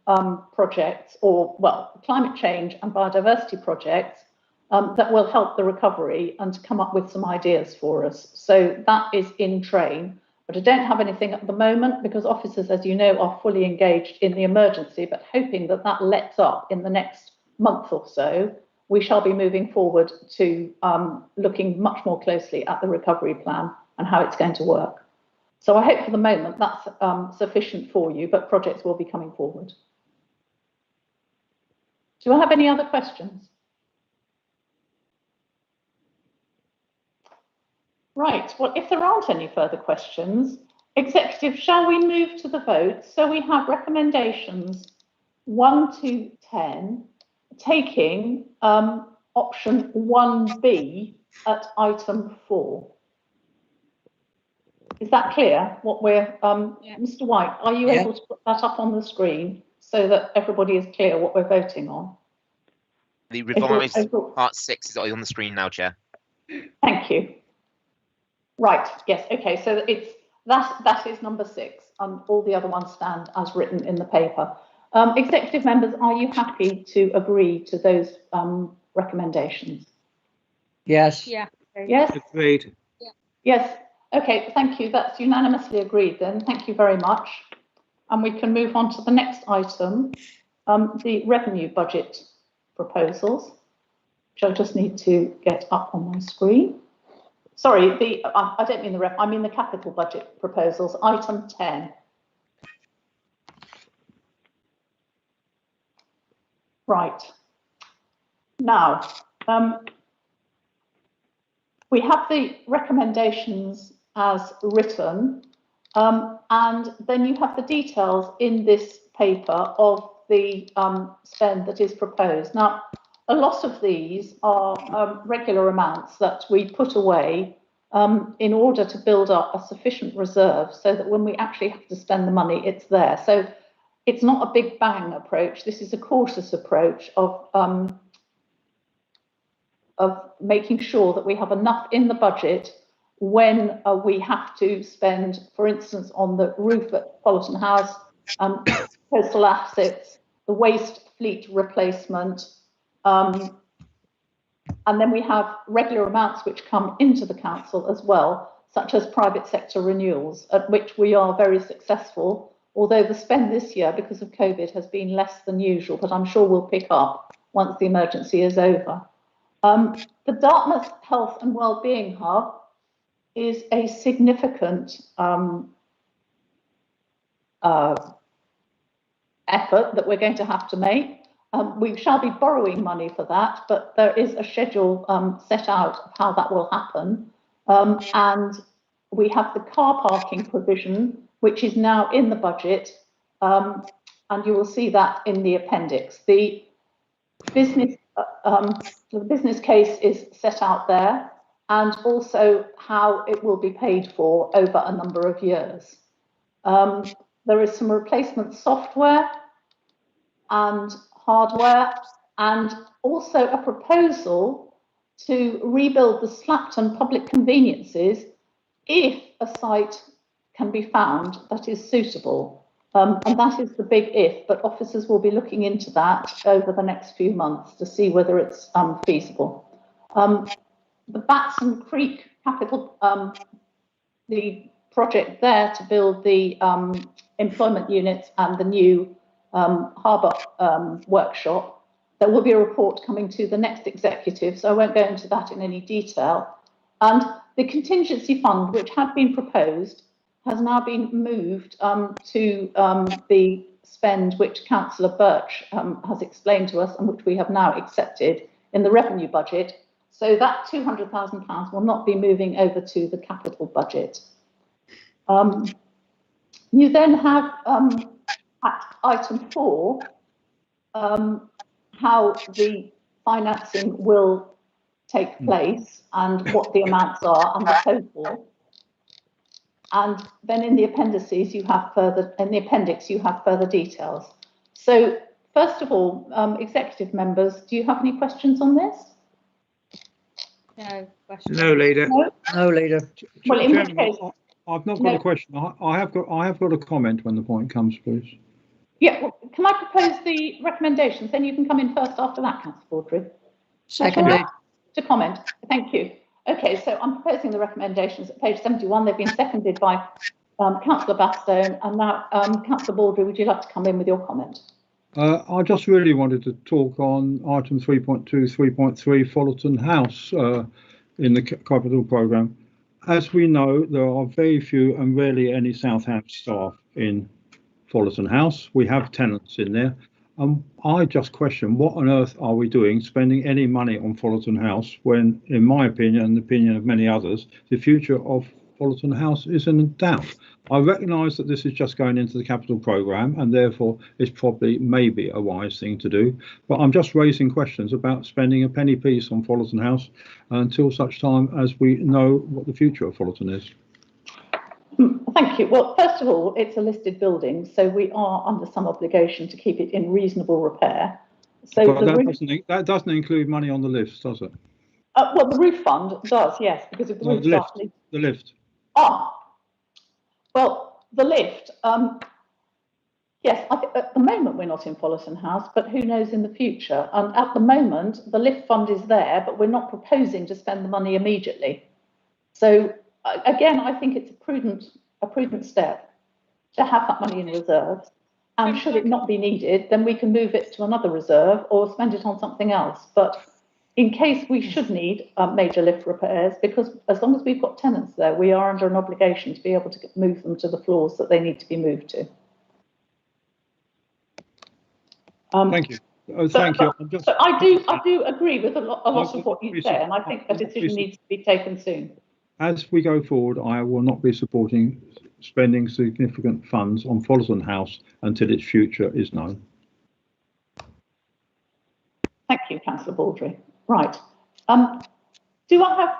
projects, or, well, climate change and biodiversity projects that will help the recovery, and to come up with some ideas for us. So that is in train, but I don't have anything at the moment because officers, as you know, are fully engaged in the emergency, but hoping that that lets up in the next month or so, we shall be moving forward to looking much more closely at the recovery plan and how it's going to work. So I hope for the moment that's sufficient for you, but projects will be coming forward. Do I have any other questions? Right, well, if there aren't any further questions, Executive, shall we move to the vote? So we have recommendations 1 to 10, taking option 1B at item 4. Is that clear? What we're, Mr. White, are you able to put that up on the screen so that everybody is clear what we're voting on? The revised part 6 is on the screen now, Chair. Thank you. Right, yes, okay, so it's that is number 6, and all the other ones stand as written in the paper. Executive members, are you happy to agree to those recommendations? Yes. Yeah. Yes. Agreed. Yeah. Yes. Okay, thank you. That's unanimously agreed then. Thank you very much. And we can move on to the next item, the revenue budget proposals, which I just need to get up on my screen. Sorry, I don't mean I mean the capital budget proposals, item 10. Right. Now, we have the recommendations as written, and then you have the details in this paper of the spend that is proposed. Now, a lot of these are regular amounts that we put away in order to build up a sufficient reserve so that when we actually have to spend the money, it's there. So it's not a big bang approach. This is a cautious approach of making sure that we have enough in the budget when we have to spend, for instance, on the roof at Politan House, coastal assets, the waste fleet replacement, and then we have regular amounts which come into the council as well. such as private sector renewals, at which we are very successful, although the spend this year, because of COVID, has been less than usual, but I'm sure we'll pick up once the emergency is over. The Dartmouth Health and Wellbeing Hub is a significant effort that we're going to have to make. We shall be borrowing money for that, but there is a schedule set out of how that will happen. And we have the car parking provision, which is now in the budget, and you will see that in the appendix. The business case is set out there, and also how it will be paid for over a number of years. There is some replacement software and hardware, and also a proposal to rebuild the Slapton public conveniences if a site can be found that is suitable. And that is the big if, but officers will be looking into that over the next few months to see whether it's feasible. The Batson Creek capital, the project there to build the employment units and the new harbour workshop, there will be a report coming to the next executive, so I won't go into that in any detail. And the contingency fund, which had been proposed, has now been moved to the spend which Councillor Birch has explained to us and which we have now accepted in the revenue budget. So that £200,000 will not be moving over to the capital budget. You then have at item 4 how the financing will take place and what the amounts are and the total. And then in the appendices you have further, in the appendix you have further details. So first of all, executive members, do you have any questions on this? No question. No, Leader. No, Leader. Well, in which case, I've not got a question. I have got a comment when the point comes, please. Yeah, well, can I propose the recommendations? Then you can come in first after that, Councillor Baldry. Secondly. To comment. Thank you. Okay, so I'm proposing the recommendations at page 71. They've been seconded by Councillor Bastone, and now Councillor Baldry, would you like to come in with your comment? I just really wanted to talk on item 3.2, 3.3, Fullerton House in the capital programme. As we know, there are very few and rarely any Southampton staff in Fullerton House. We have tenants in there. I just question, what on earth are we doing spending any money on Fullerton House when, in my opinion and the opinion of many others, the future of Fullerton House is in doubt. I recognise that this is just going into the capital programme and therefore it's probably maybe a wise thing to do, but I'm just raising questions about spending a penny piece on Fullerton House until such time as we know what the future of Fullerton is. Thank you. Well, first of all, it's a listed building, so we are under some obligation to keep it in reasonable repair. So that doesn't include money on the lifts, does it? Well, the roof fund does, yes, because if the roof starts leaking. The lift. Ah, well, the lift. Yes, I think at the moment we're not in Fullerton House, but who knows in the future? And at the moment, the lift fund is there, but we're not proposing to spend the money immediately. So again, I think it's a prudent step to have that money in reserves. And should it not be needed, then we can move it to another reserve or spend it on something else. But in case we should need major lift repairs, because as long as we've got tenants there, we are under an obligation to be able to move them to the floors that they need to be moved to. Thank you. Thank you. But I do agree with a lot of what you say, and I think a decision needs to be taken soon. As we go forward, I will not be supporting spending significant funds on Fullerton House until its future is known. Thank you, Councillor Baldry. Right. Do I have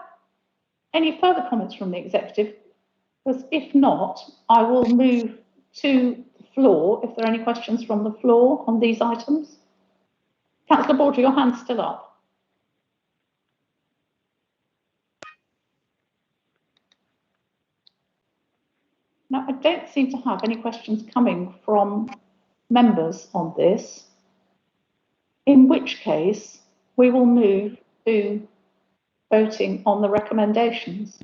any further comments from the executive? Because if not, I will move to the floor if there are any questions from the floor on these items. Councillor Baldry, your hand's still up. Now, I don't seem to have any questions coming from members on this, in which case we will move to voting on the recommendations.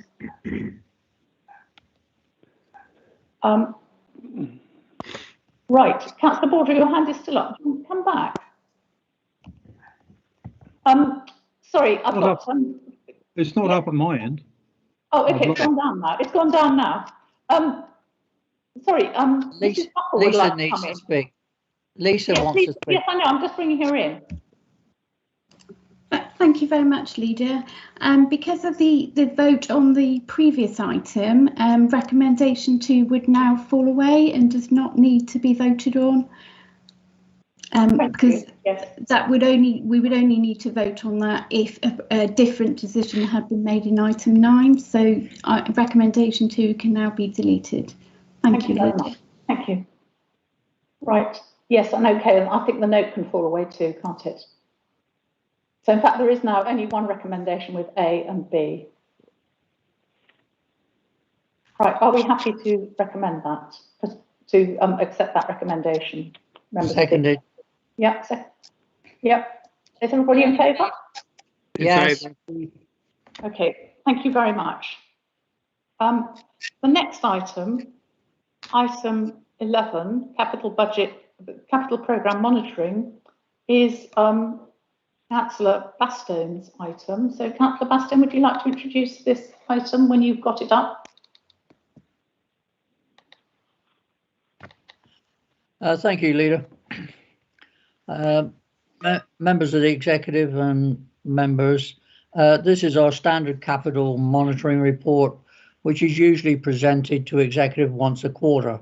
Right, Councillor Border, your hand is still up. Come back. Sorry, I've got. It's not up at my end. Oh, okay, it's gone down now. It's gone down now. Sorry, Mrs. Buckle would like to come in. Speak. Lisa yes, wants to speak. Yes, I know. I'm just bringing her in. Thank you very much, Leader. Because of the vote on the previous item, recommendation 2 would now fall away and does not need to be voted on. Because that would we would only need to vote on that if a different decision had been made in item 9. So recommendation 2 can now be deleted. Thank you very much. Thank you. Right. Yes, and okay. I think the note can fall away too, can't it? So in fact, there is now only one recommendation with A and B. Right. Are we happy to recommend that? To accept that recommendation? Seconded. Yep. Yep. Is everybody in favour? Yes. Okay. Thank you very much. The next item, item 11, capital programme monitoring, is Councillor Bastone's item. So, Councillor Bastone, would you like to introduce this item when you've got it up? Thank you, Leader. Members of the executive and members, this is our standard capital monitoring report, which is usually presented to executive once a quarter.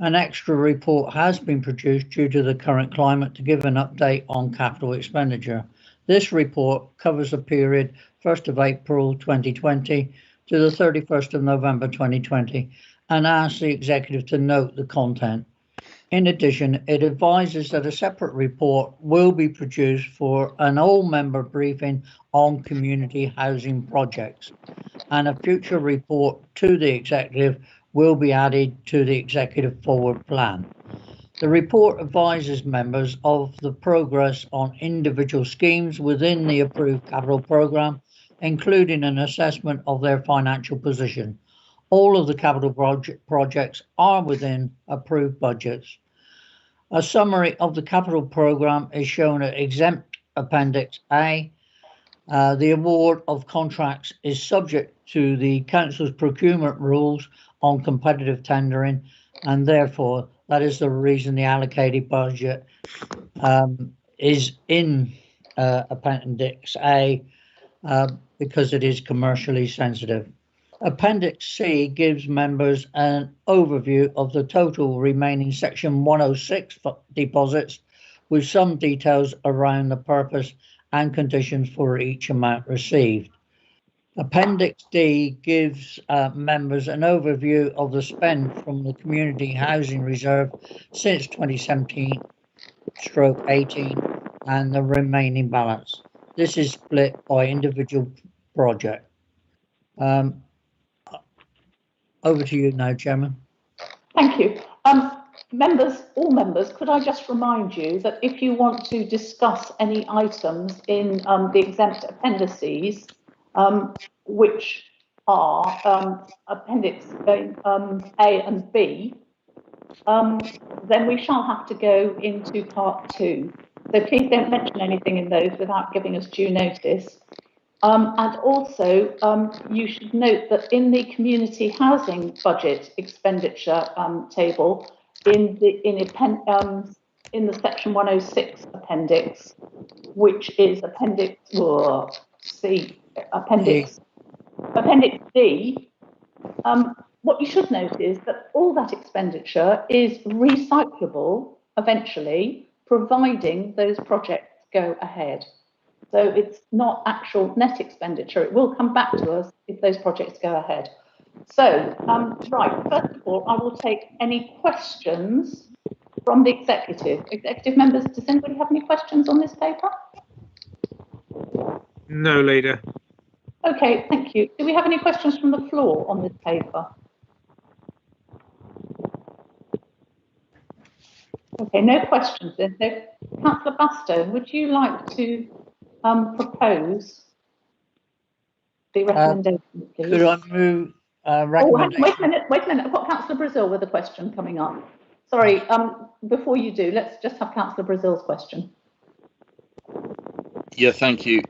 An extra report has been produced due to the current climate to give an update on capital expenditure. This report covers the period 1st of April 2020 to the 31st of November 2020 and asks the executive to note the content. In addition, it advises that a separate report will be produced for an all-member briefing on community housing projects, and a future report to the executive will be added to the executive forward plan. The report advises members of the progress on individual schemes within the approved capital programme, including an assessment of their financial position. All of the capital projects are within approved budgets. A summary of the capital programme is shown at exempt Appendix A. The award of contracts is subject to the Council's procurement rules on competitive tendering, and therefore that is the reason the allocated budget is in Appendix A, because it is commercially sensitive. Appendix C gives members an overview of the total remaining Section 106 deposits, with some details around the purpose and conditions for each amount received. Appendix D gives members an overview of the spend from the Community Housing Reserve since 2017/18 and the remaining balance. This is split by individual project. Over to you now, Chairman. Thank you. All members, could I just remind you that if you want to discuss any items in the exempt appendices, which are Appendix A and B, then we shall have to go into part 2. So please don't mention anything in those without giving us due notice. And also, you should note that in the community housing budget expenditure table, in the Section 106 appendix, which is Appendix D, what you should note is that all that expenditure is recyclable eventually, providing those projects go ahead. So it's not actual net expenditure. It will come back to us if those projects go ahead. So, right, first of all, I will take any questions from the executive. Executive members, does anybody have any questions on this paper? No, Leader. Okay, thank you. Do we have any questions from the floor on this paper? Okay, no questions then. So, Councillor Bastone, would you like to propose the recommendation, please? Could I move recommendation. Wait a minute. I've got Councillor Brazil with a question coming up. Sorry, before you do, let's just have Councillor Brazil's question. Yeah, thank you.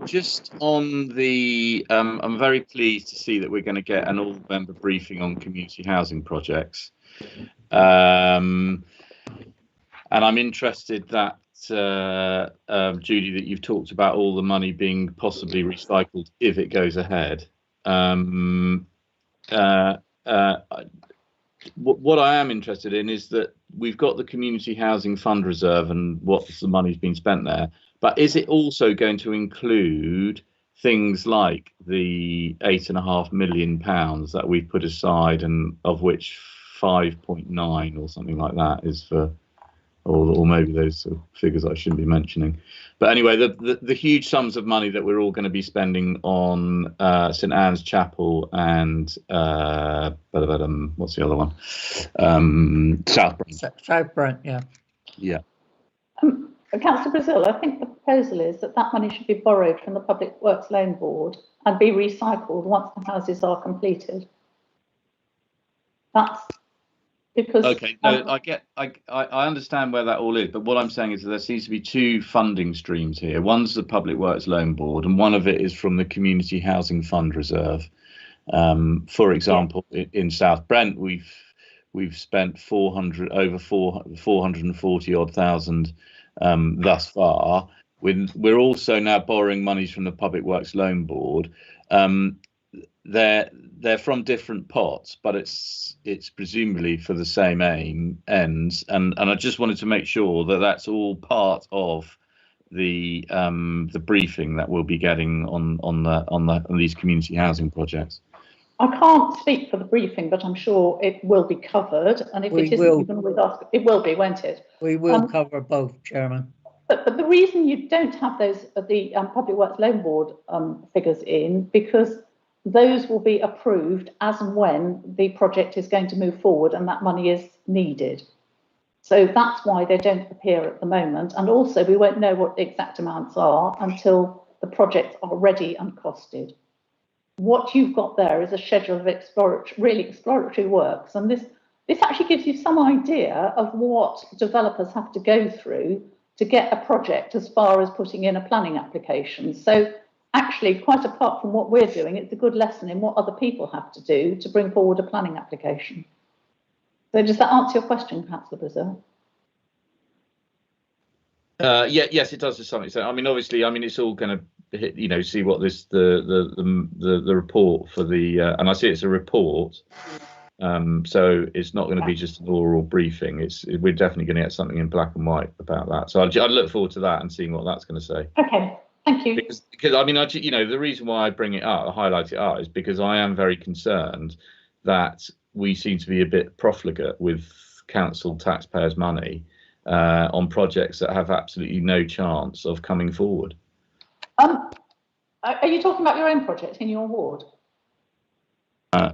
Just on the, I'm very pleased to see that we're going to get an all-member briefing on community housing projects. And I'm interested that, Judy, that you've talked about all the money being possibly recycled if it goes ahead. What I am interested in is that we've got the Community Housing Fund Reserve and what the money's been spent there. But is it also going to include things like the £8.5 million that we've put aside, and of which 5.9 or something like that is for, or maybe those sort of figures I shouldn't be mentioning. But anyway, the huge sums of money that we're all going to be spending on St Anne's Chapel and what's the other one? South Brent. South Brent, yeah. Yeah. Councillor Brazil, I think the proposal is that money should be borrowed from the Public Works Loan Board and be recycled once the houses are completed. That's because. Okay, no, I understand where that all is, but what I'm saying is that there seems to be two funding streams here. One's the Public Works Loan Board, and one of it is from the Community Housing Fund Reserve. For example, in South Brent, we've spent 440 odd thousand. Thus far. We're also now borrowing monies from the Public Works Loan Board. They're from different pots, but it's presumably for the same ends. And I just wanted to make sure that that's all part of the briefing that we'll be getting on these community housing projects. I can't speak for the briefing, but I'm sure it will be covered. And if it isn't even with us, it will be, won't it? We will cover both, Chairman. But the reason you don't have those the Public Works Loan Board figures in, because those will be approved as and when the project is going to move forward and that money is needed. So that's why they don't appear at the moment. And also we won't know what the exact amounts are until the projects are ready and costed. What you've got there is a schedule of exploratory works, and this actually gives you some idea of what developers have to go through to get a project as far as putting in a planning application. So actually, quite apart from what we're doing, it's a good lesson in what other people have to do to bring forward a planning application. So does that answer your question, Councillor Brazil? Yes, it does to some extent. I mean, obviously, it's all going to hit, see what the report for the and I see it's a report, so it's not going to be just an oral briefing. We're definitely going to get something in black and white about that. So I look forward to that and seeing what that's going to say. Okay, thank you. Because the reason why I bring it up, I highlight it out, is because I am very concerned that we seem to be a bit profligate with council taxpayers' money on projects that have absolutely no chance of coming forward. Are you talking about your own project in your ward?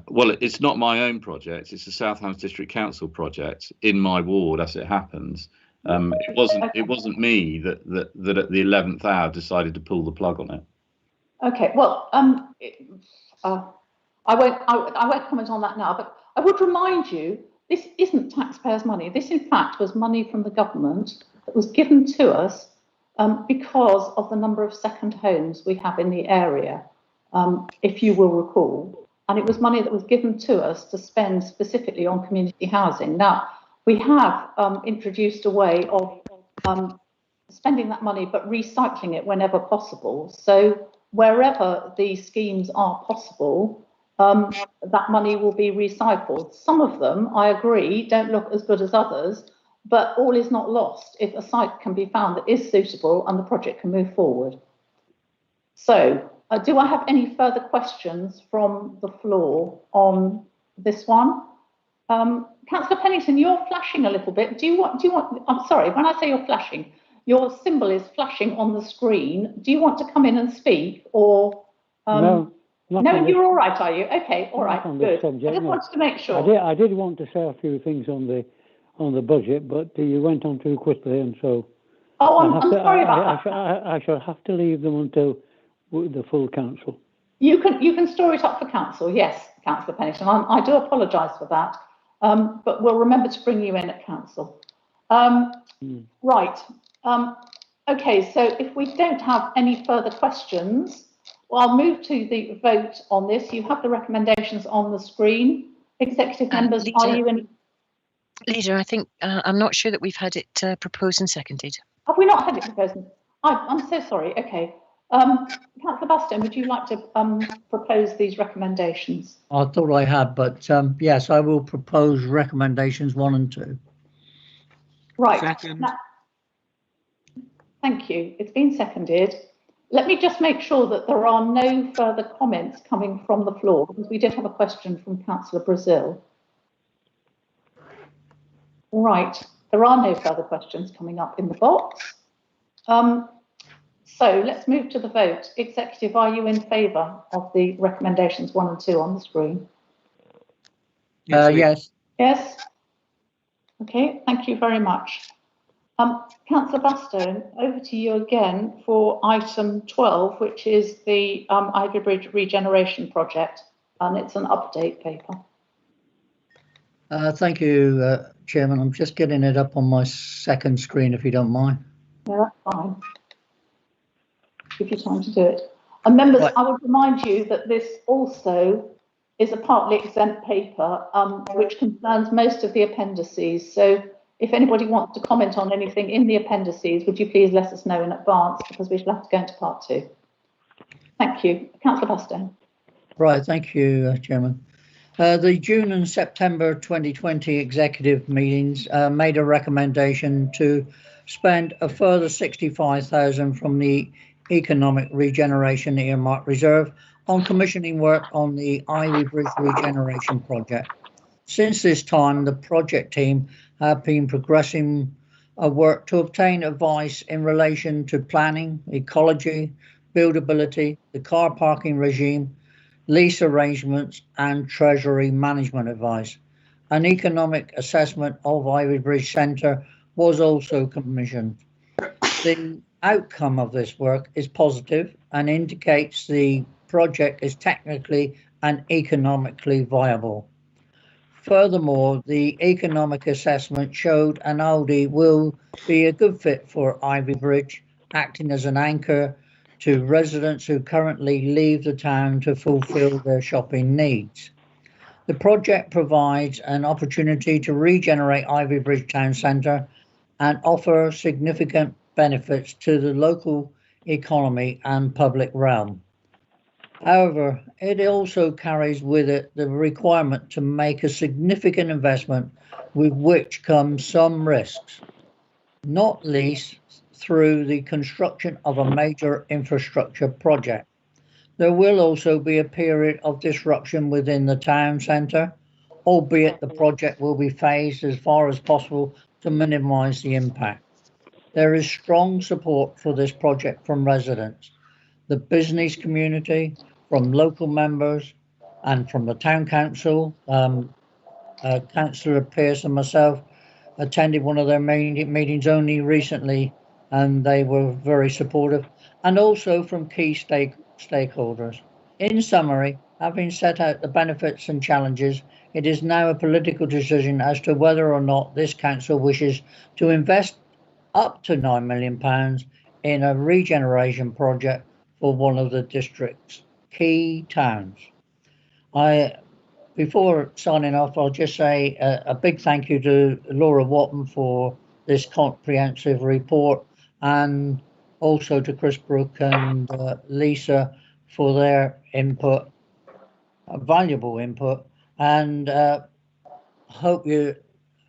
Well, it's not my own project. It's the South Hams District Council project in my ward, as it happens. It wasn't me that at the 11th hour decided to pull the plug on it. Okay. Well, I won't comment on that now, but I would remind you, this isn't taxpayers' money. This, in fact, was money from the government that was given to us because of the number of second homes we have in the area, if you will recall. And it was money that was given to us to spend specifically on community housing. Now, we have introduced a way of spending that money, but recycling it whenever possible. So wherever these schemes are possible, that money will be recycled. Some of them, I agree, don't look as good as others, but all is not lost if a site can be found that is suitable and the project can move forward. So, do I have any further questions from the floor on this one? Councillor Pennington, you're flashing a little bit. Do you want, I'm sorry, when I say you're flashing, your symbol is flashing on the screen. Do you want to come in and speak, or? No, you're all right, are you? Okay, all right, good. Subject, I just wanted to make sure. I did want to say a few things on the budget, but you went on too quickly, and so. Oh, I'm sorry about that. I shall have to leave them until the full council. You can store it up for council, yes. Councillor Pennington. I do apologise for that, but we'll remember to bring you in at council. Right. Okay, so if we don't have any further questions, well, I'll move to the vote on this. You have the recommendations on the screen. Executive members, Leader, are you in? Leader, I think I'm not sure that we've had it proposed and seconded. Have we not had it proposed? I'm so sorry. Okay. Councillor Baston, would you like to propose these recommendations? I thought I had, but yes, I will propose recommendations 1 and 2. Right. Second. Now, thank you. It's been seconded. Let me just make sure that there are no further comments coming from the floor, because we did have a question from Councillor Brazil. Right. There are no further questions coming up in the box. So let's move to the vote. Executive, are you in favour of the recommendations 1 and 2 on the screen? Yes. Yes. Okay, thank you very much. Councillor Bastone, over to you again for item 12, which is the Ivy Bridge regeneration project, and it's an update paper. Thank you, Chairman. I'm just getting it up on my second screen, if you don't mind. Yeah, that's fine. Give you time to do it. And members, right. I would remind you that this also is a partly exempt paper, which concerns most of the appendices. So if anybody wants to comment on anything in the appendices, would you please let us know in advance, because we shall have to go into part 2. Thank you. Councillor Bastone. Right, thank you, Chairman. The June and September 2020 executive meetings made a recommendation to spend a further £65,000 from the Economic Regeneration Earmark Reserve on commissioning work on the Ivy Bridge regeneration project. Since this time, the project team have been progressing work to obtain advice in relation to planning, ecology, buildability, the car parking regime, lease arrangements and treasury management advice. An economic assessment of Ivy Bridge Centre was also commissioned. The outcome of this work is positive and indicates the project is technically and economically viable. Furthermore, the economic assessment showed an Aldi will be a good fit for Ivy Bridge, acting as an anchor to residents who currently leave the town to fulfil their shopping needs. The project provides an opportunity to regenerate Ivy Bridge Town Centre and offer significant benefits to the local economy and public realm. However, it also carries with it the requirement to make a significant investment, with which comes some risks, not least through the construction of a major infrastructure project. There will also be a period of disruption within the town centre, albeit the project will be phased as far as possible to minimise the impact. There is strong support for this project from residents, the business community, from local members and from the town council. Councillor Pearce and myself attended one of their main meetings only recently, and they were very supportive, and also from key stakeholders. In summary, having set out the benefits and challenges, it is now a political decision as to whether or not this council wishes to invest up to £9 million in a regeneration project for one of the district's key towns. Before signing off, I'll just say a big thank you to Laura Watton for this comprehensive report, and also to Chris Brook and Lisa for their input, valuable input, and hope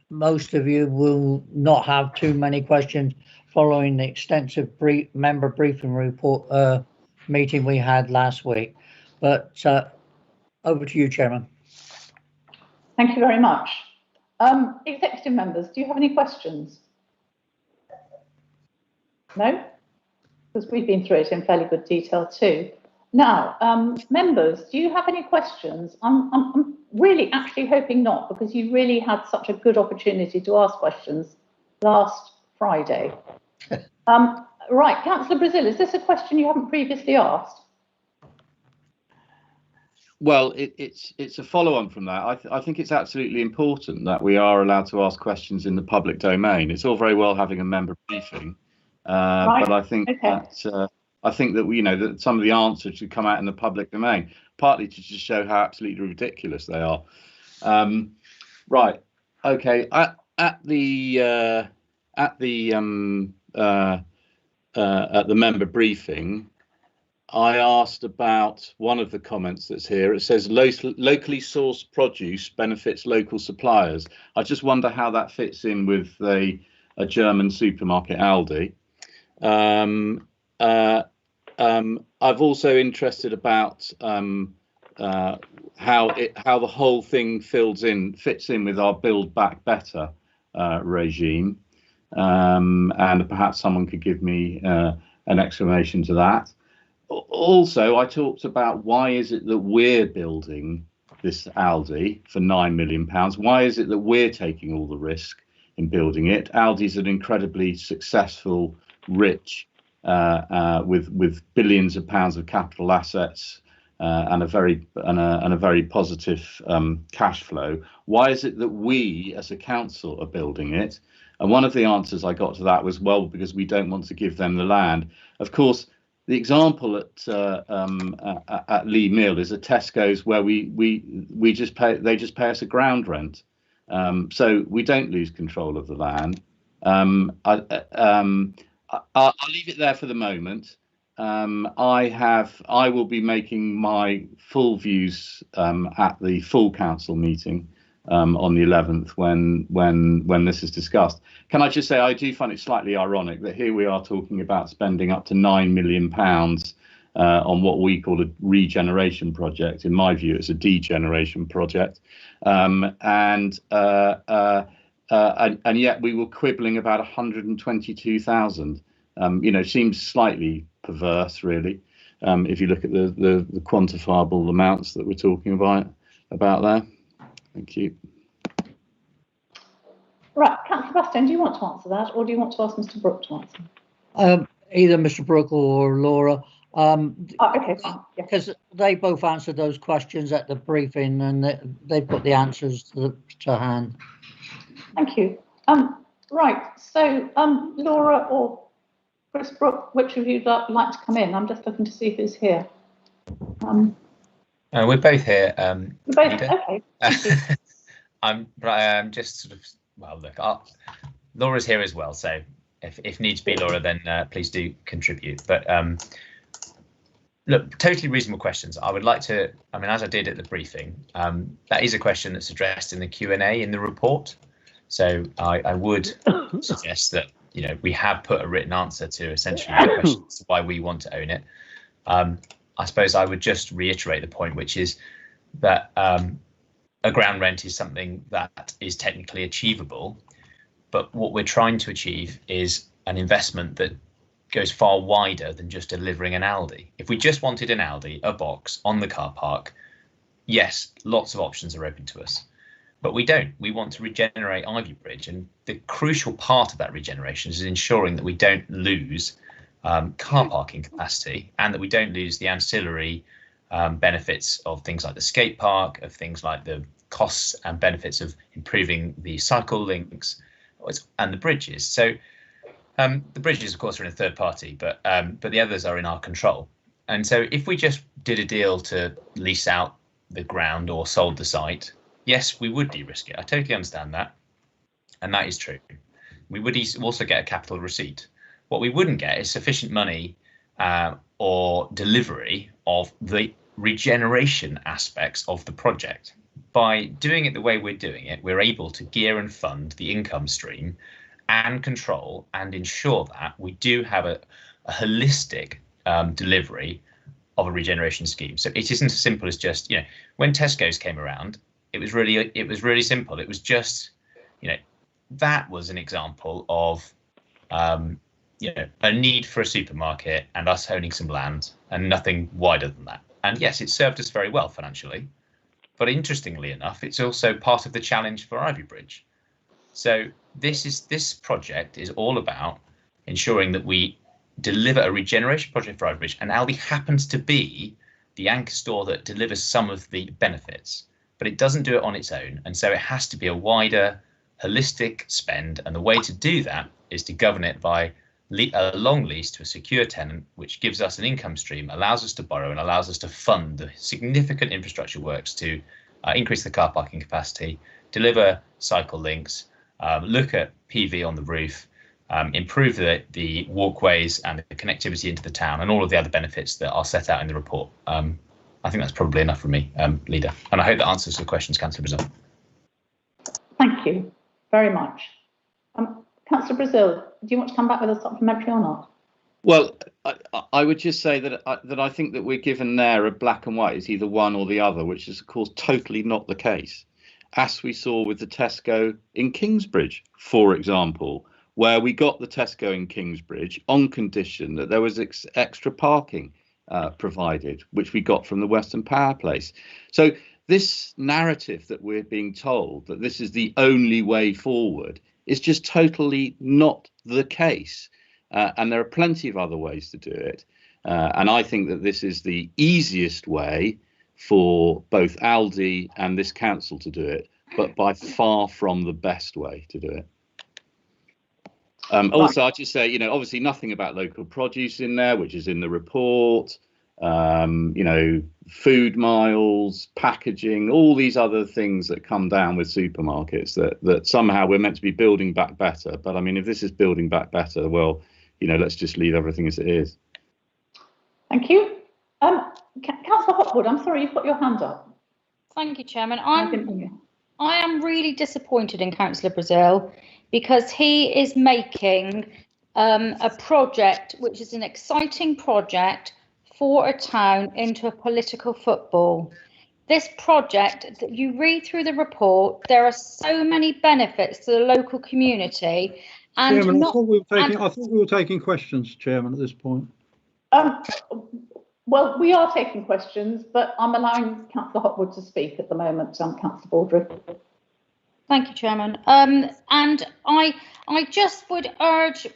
most of you will not have too many questions following the extensive member briefing report meeting we had last week. But over to you, Chairman. Thank you very much. Executive members, do you have any questions? No? Because we've been through it in fairly good detail too. Now, members, do you have any questions? I'm really actually hoping not, because you really had such a good opportunity to ask questions last Friday. Right, Councillor Brazil, is this a question you haven't previously asked? Well, it's a follow-on from that. I think it's absolutely important that we are allowed to ask questions in the public domain. It's all very well having a member briefing, but I think that we, that some of the answers should come out in the public domain, partly to just show how absolutely ridiculous they are. Right. Okay. At the member briefing, I asked about one of the comments that's here. It says locally sourced produce benefits local suppliers. I just wonder how that fits in with a German supermarket, Aldi. I've also interested about how the whole thing fits in with our Build Back Better regime, and perhaps someone could give me an explanation to that. Also, I talked about why is it that we're building this Aldi for £9 million? Why is it that we're taking all the risk in building it? Aldi's an incredibly successful, rich, with billions of pounds of capital assets and a very positive cash flow. Why is it that we, as a council, are building it? And one of the answers I got to that was, well, because we don't want to give them the land. Of course, the example at Lee Mill is a Tesco's where we just pay, they just pay us a ground rent, so we don't lose control of the land. I'll leave it there for the moment. I will be making my full views at the full council meeting on the 11th when this is discussed. Can I just say I do find it slightly ironic that here we are talking about spending up to £9 million on what we call a regeneration project. In my view, it's a degeneration project, and yet we were quibbling about 122,000. Seems slightly perverse, really, if you look at the quantifiable amounts that we're talking about there. Thank you. Right, Councillor Bastian, do you want to answer that, or do you want to ask Mr. Brooke to answer? Either Mr. Brooke or Laura. Okay. Because they both answered those questions at the briefing, and they've got the answers to hand. Thank you. Right, so Laura or Chris Brooke, which of you would like to come in? I'm just looking to see who's here. We're both here. We're both, okay. I'm just sort of, well, look, Laura's here as well, so if needs be, Laura, then please do contribute. But look, totally reasonable questions. I would like to, as I did at the briefing, that is a question that's addressed in the Q&A in the report. So I would suggest that, we have put a written answer to essentially the questions why we want to own it. I suppose I would just reiterate the point, which is that a ground rent is something that is technically achievable, but what we're trying to achieve is an investment that goes far wider than just delivering an Aldi. If we just wanted an Aldi, a box on the car park, yes, lots of options are open to us, but we don't. We want to regenerate Ivy Bridge, and the crucial part of that regeneration is ensuring that we don't lose car parking capacity, and that we don't lose the ancillary benefits of things like the skate park, of things like the costs and benefits of improving the cycle links and the bridges. So the bridges, of course, are in a third party, but the others are in our control. And so if we just did a deal to lease out the ground or sold the site, yes, we would de-risk it. I totally understand that, and that is true. We would also get a capital receipt. What we wouldn't get is sufficient money or delivery of the regeneration aspects of the project. By doing it the way we're doing it, we're able to gear and fund the income stream and control and ensure that we do have a holistic delivery of a regeneration scheme. So it isn't as simple as just, when Tesco's came around, it was really simple. It was just, that was an example of a need for a supermarket and us owning some land and nothing wider than that. And yes, it served us very well financially, but interestingly enough, it's also part of the challenge for Ivy Bridge. So this project is all about ensuring that we deliver a regeneration project for Ivy Bridge, and Aldi happens to be the anchor store that delivers some of the benefits, but it doesn't do it on its own. And so it has to be a wider, holistic spend. And the way to do that is to govern it by a long lease to a secure tenant, which gives us an income stream, allows us to borrow and allows us to fund the significant infrastructure works to increase the car parking capacity, deliver cycle links, look at PV on the roof, improve the walkways and the connectivity into the town, and all of the other benefits that are set out in the report. I think that's probably enough from me, Leader. And I hope that answers the questions, Councillor Brazil. Thank you very much. Councillor Brazil, do you want to come back with a supplementary or not? Well, I would just say that I think that we're given there a black and white. It's either one or the other, which is, of course, totally not the case. As we saw with the Tesco in Kingsbridge, for example, where we got the Tesco in Kingsbridge on condition that there was extra parking provided, which we got from the Western Power Place. So this narrative that we're being told that this is the only way forward is just totally not the case. And there are plenty of other ways to do it. And I think that this is the easiest way for both Aldi and this council to do it, but by far from the best way to do it. Also, I'd just say, obviously nothing about local produce in there, which is in the report. Food miles, packaging, all these other things that come down with supermarkets that somehow we're meant to be building back better. But I mean, if this is building back better, well, let's just leave everything as it is. Thank you. Councillor Hopwood, I'm sorry, you've got your hand up. Thank you, Chairman. I am really disappointed in Councillor Brazil because he is making a project which is an exciting project for a town into a political football. This project, that you read through the report, there are so many benefits to the local community. And Chairman, I thought we were taking questions, Chairman, at this point. Well, we are taking questions, but I'm allowing Councillor Hopwood to speak at the moment, Councillor Baldry. Thank you, Chairman. And I just would urge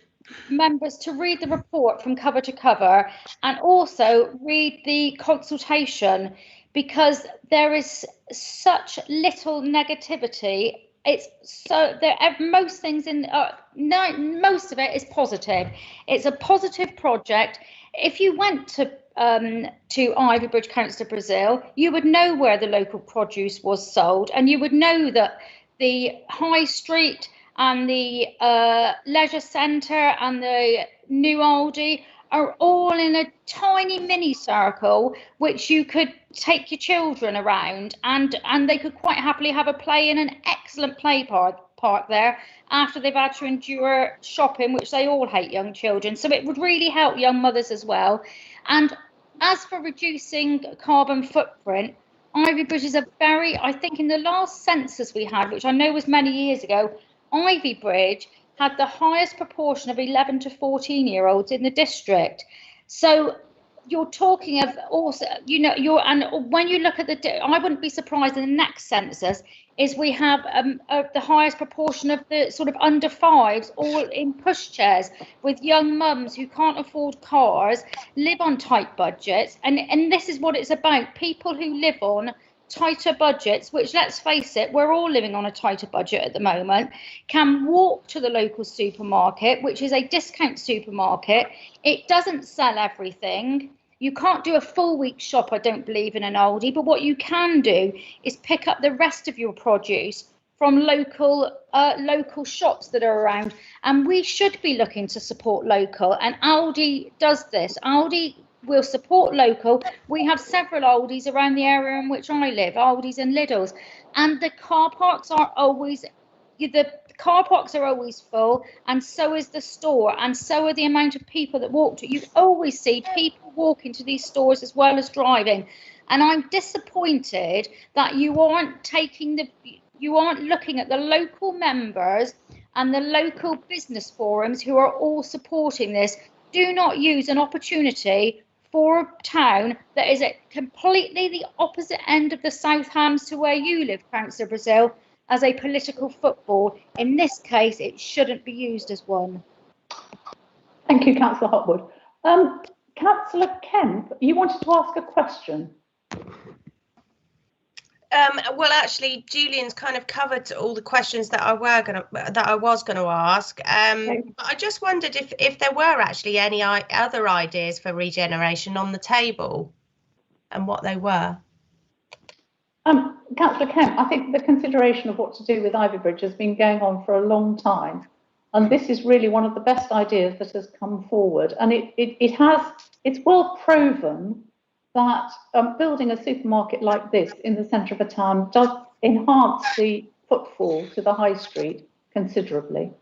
members to read the report from cover to cover and also read the consultation, because there is such little negativity. It's so there most things in most of it is positive. It's a positive project. If you went to Ivybridge, Councillor Brazil, you would know where the local produce was sold, and you would know that the high street and the leisure centre and the new Aldi are all in a tiny mini circle, which you could take your children around, and they could quite happily have a play in an excellent play park there after they've had to endure shopping, which they all hate, young children. So it would really help young mothers as well. And as for reducing carbon footprint, Ivybridge is I think in the last census we had, which I know was many years ago, Ivybridge had the highest proportion of 11 to 14-year-olds in the district. So you're talking of also, and when you look at I wouldn't be surprised in the next census is we have the highest proportion of the sort of under fives all in pushchairs with young mums who can't afford cars, live on tight budgets. And this is what it's about. People who live on tighter budgets, which, let's face it, we're all living on a tighter budget at the moment, can walk to the local supermarket, which is a discount supermarket. It doesn't sell everything. You can't do a full week shop, I don't believe, in an Aldi, but what you can do is pick up the rest of your produce from local shops that are around. And we should be looking to support local, and Aldi does this. Aldi will support local. We have several Aldis around the area in which I live, Aldis and Lidls, and the car parks are always full, and so is the store, and so are the amount of people that walk to it. You always see people walking to these stores as well as driving, and I'm disappointed that you aren't looking at the local members and the local business forums who are all supporting this. Do not use an opportunity for a town that is at completely the opposite end of the South Hams to where you live, Councillor Brazil, as a political football. In this case, it shouldn't be used as one. Thank you, Councillor Hopwood. Councillor Kemp, you wanted to ask a question. Well, actually, Julian's kind of covered all the questions that I was going to ask. Okay. But I just wondered if there were actually any other ideas for regeneration on the table, and what they were. Councillor Kemp, I think the consideration of what to do with Ivy Bridge has been going on for a long time, and this is really one of the best ideas that has come forward. And it's well proven that building a supermarket like this in the centre of a town does enhance the footfall to the high street considerably.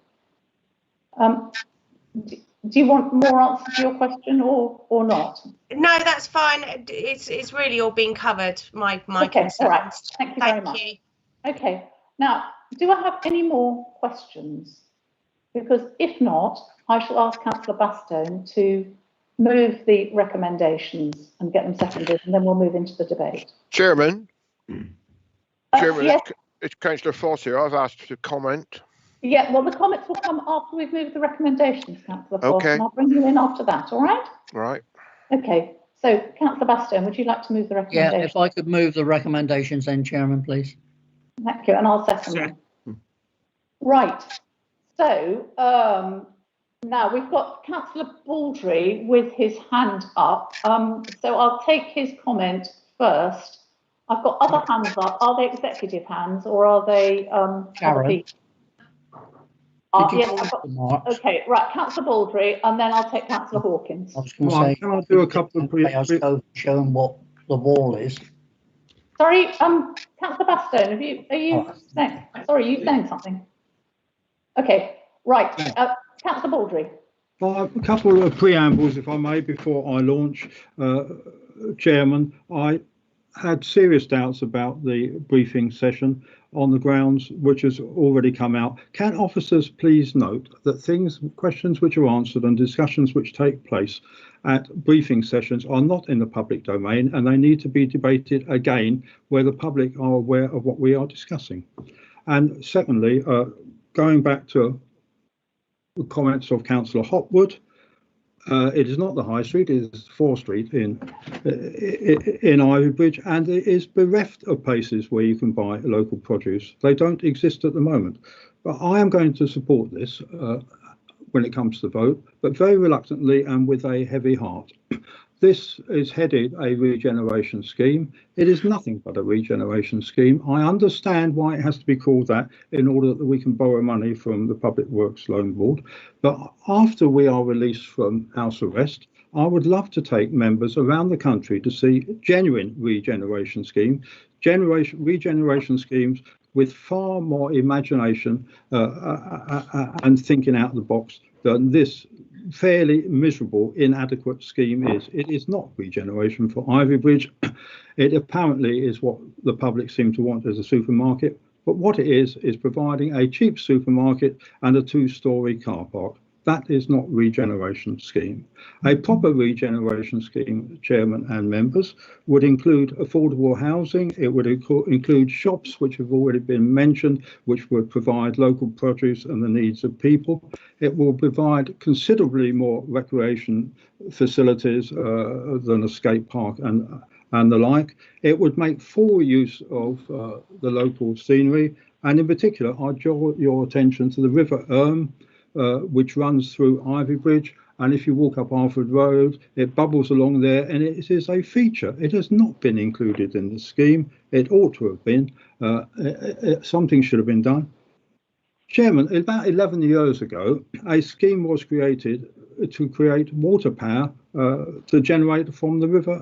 Do you want more answers to your question or not? No, that's fine. It's really all been covered. My okay, concerns. all right. Thank you very much. Okay. Now, do I have any more questions? Because if not, I shall ask Councillor Bastone to move the recommendations and get them seconded, and then we'll move into the debate. Chairman. Chairman, yes. It's Councillor Foss here. I've asked to comment. Yeah, well, the comments will come after we've moved the recommendations, Councillor Foss, Okay. and I'll bring you in after that, all right? Right. Okay, so Councillor Bastone, would you like to move the recommendations? Yeah, if I could move the recommendations then, Chairman, please. Thank you, and I'll second them. Right, so now we've got Councillor Baldry with his hand up, so I'll take his comment first. I've got other hands up. Are they executive hands or are they other people? Yes, I've got, okay, right, Councillor Baldry, and then I'll take Councillor Hawkins. I was going to say, can I do a couple of showing what the wall is. Sorry, Councillor Bastone, are you saying, sorry, you saying something? Okay, right, Councillor Baldry. A couple of preambles, if I may, before I launch, Chairman. I had serious doubts about the briefing session on the grounds which has already come out. Can officers please note that questions which are answered and discussions which take place at briefing sessions are not in the public domain, and they need to be debated again where the public are aware of what we are discussing. And secondly, going back to the comments of Councillor Hopwood, it is not the High Street, it is 4th Street in Ivy Bridge, and it is bereft of places where you can buy local produce. They don't exist at the moment. But I am going to support this when it comes to the vote, but very reluctantly and with a heavy heart. This is headed a regeneration scheme. It is nothing but a regeneration scheme. I understand why it has to be called that in order that we can borrow money from the Public Works Loan Board. But after we are released from house arrest, I would love to take members around the country to see genuine regeneration schemes, regeneration schemes with far more imagination and thinking out of the box than this fairly miserable, inadequate scheme is. It is not regeneration for Ivy Bridge. It apparently is what the public seem to want as a supermarket, but what it is providing a cheap supermarket and a 2-storey car park. That is not regeneration scheme. A proper regeneration scheme, Chairman and members, would include affordable housing. It would include shops, which have already been mentioned, which would provide local produce and the needs of people. It will provide considerably more recreation facilities than a skate park and the like. It would make full use of the local scenery, and in particular, I draw your attention to the River which runs through Ivy Bridge, and if you walk up Alfred Road, it bubbles along there, and it is a feature. It has not been included in the scheme. It ought to have been. Something should have been done. Chairman, about 11 years ago, a scheme was created to create water power to generate from the River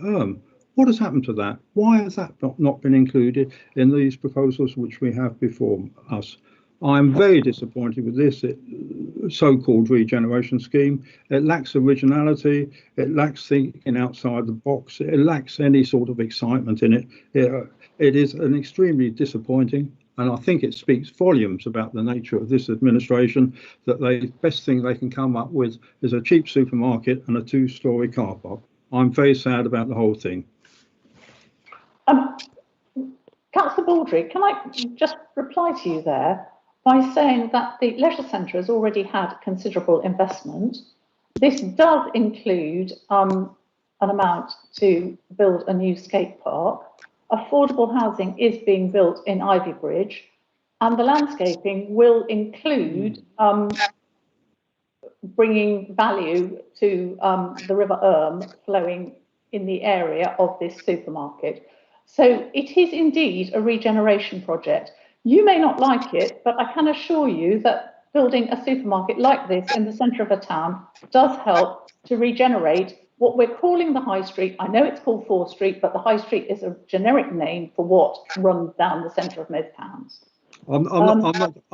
What has happened to that? Why has that not been included in these proposals which we have before us? I'm very disappointed with this so-called regeneration scheme. It lacks originality, it lacks thinking outside the box, it lacks any sort of excitement in it. It is an extremely disappointing, and I think it speaks volumes about the nature of this administration, that the best thing they can come up with is a cheap supermarket and a 2-storey car park. I'm very sad about the whole thing. Councillor Baldry, can I just reply to you there by saying that the leisure centre has already had considerable investment. This does include an amount to build a new skate park. Affordable housing is being built in Ivy Bridge, and the landscaping will include bringing value to the River flowing in the area of this supermarket. So it is indeed a regeneration project. You may not like it, but I can assure you that building a supermarket like this in the centre of a town does help to regenerate what we're calling the High Street. I know it's called 4th Street, but the High Street is a generic name for what runs down the centre of most towns. I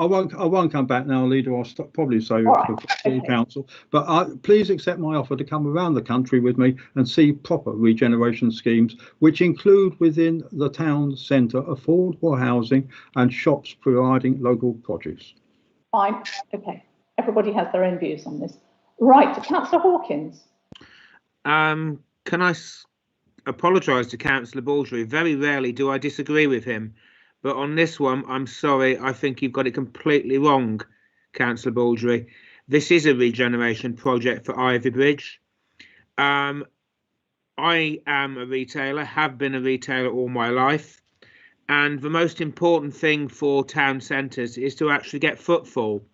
won't come back now, Leader. I'll probably say for full council. But please accept my offer to come around the country with me and see proper regeneration schemes, which include within the town centre affordable housing and shops providing local produce. Fine. Okay. Everybody has their own views on this. Right. Councillor Hawkins. Can I apologise to Councillor Baldry? Very rarely do I disagree with him. But on this one, I'm sorry, I think you've got it completely wrong, Councillor Baldry. This is a regeneration project for Ivy Bridge. I am a retailer, have been a retailer all my life. And the most important thing for town centres is to actually get footfall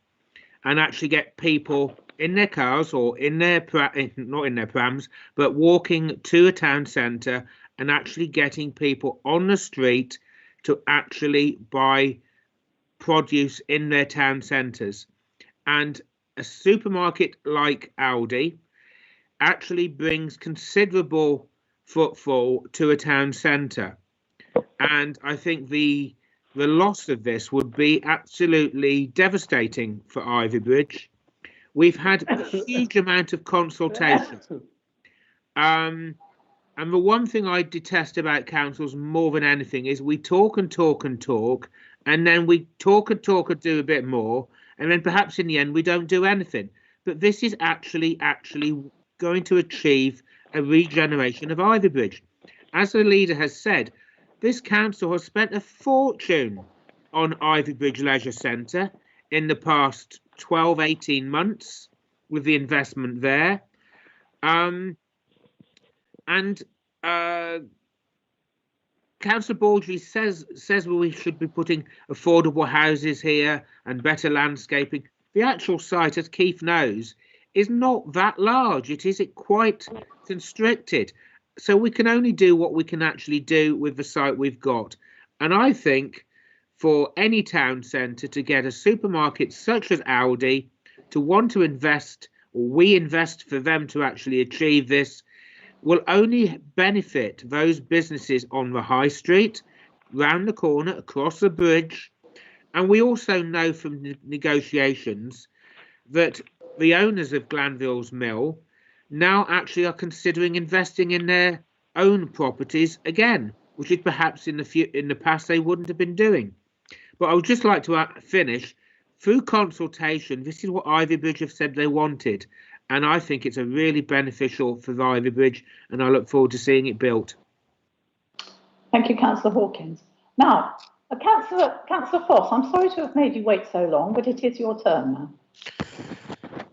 and actually get people in their cars or in their, not in their prams, but walking to a town centre and actually getting people on the street to actually buy produce in their town centres. And a supermarket like Aldi actually brings considerable footfall to a town centre. And I think the loss of this would be absolutely devastating for Ivy Bridge. We've had a huge amount of consultation. And the one thing I detest about councils more than anything is we talk and talk and talk, and then we talk and talk and do a bit more, and then perhaps in the end we don't do anything. But this is actually going to achieve a regeneration of Ivy Bridge. As the leader has said, this council has spent a fortune on Ivy Bridge Leisure Centre in the past 12, 18 months with the investment there. And Councillor Baldry says we should be putting affordable houses here and better landscaping. The actual site, as Keith knows, is not that large. It is quite constricted. So we can only do what we can actually do with the site we've got. And I think for any town centre to get a supermarket such as Aldi to want to invest, or we invest for them to actually achieve this, will only benefit those businesses on the high street, round the corner, across the bridge. And we also know from negotiations that the owners of Glanville's Mill now actually are considering investing in their own properties again, which is perhaps in the past they wouldn't have been doing. But I would just like to finish, through consultation, this is what Ivy Bridge have said they wanted. And I think it's a really beneficial for the Ivy Bridge, and I look forward to seeing it built. Thank you, Councillor Hawkins. Now, Councillor Foss, I'm sorry to have made you wait so long, but it is your turn now.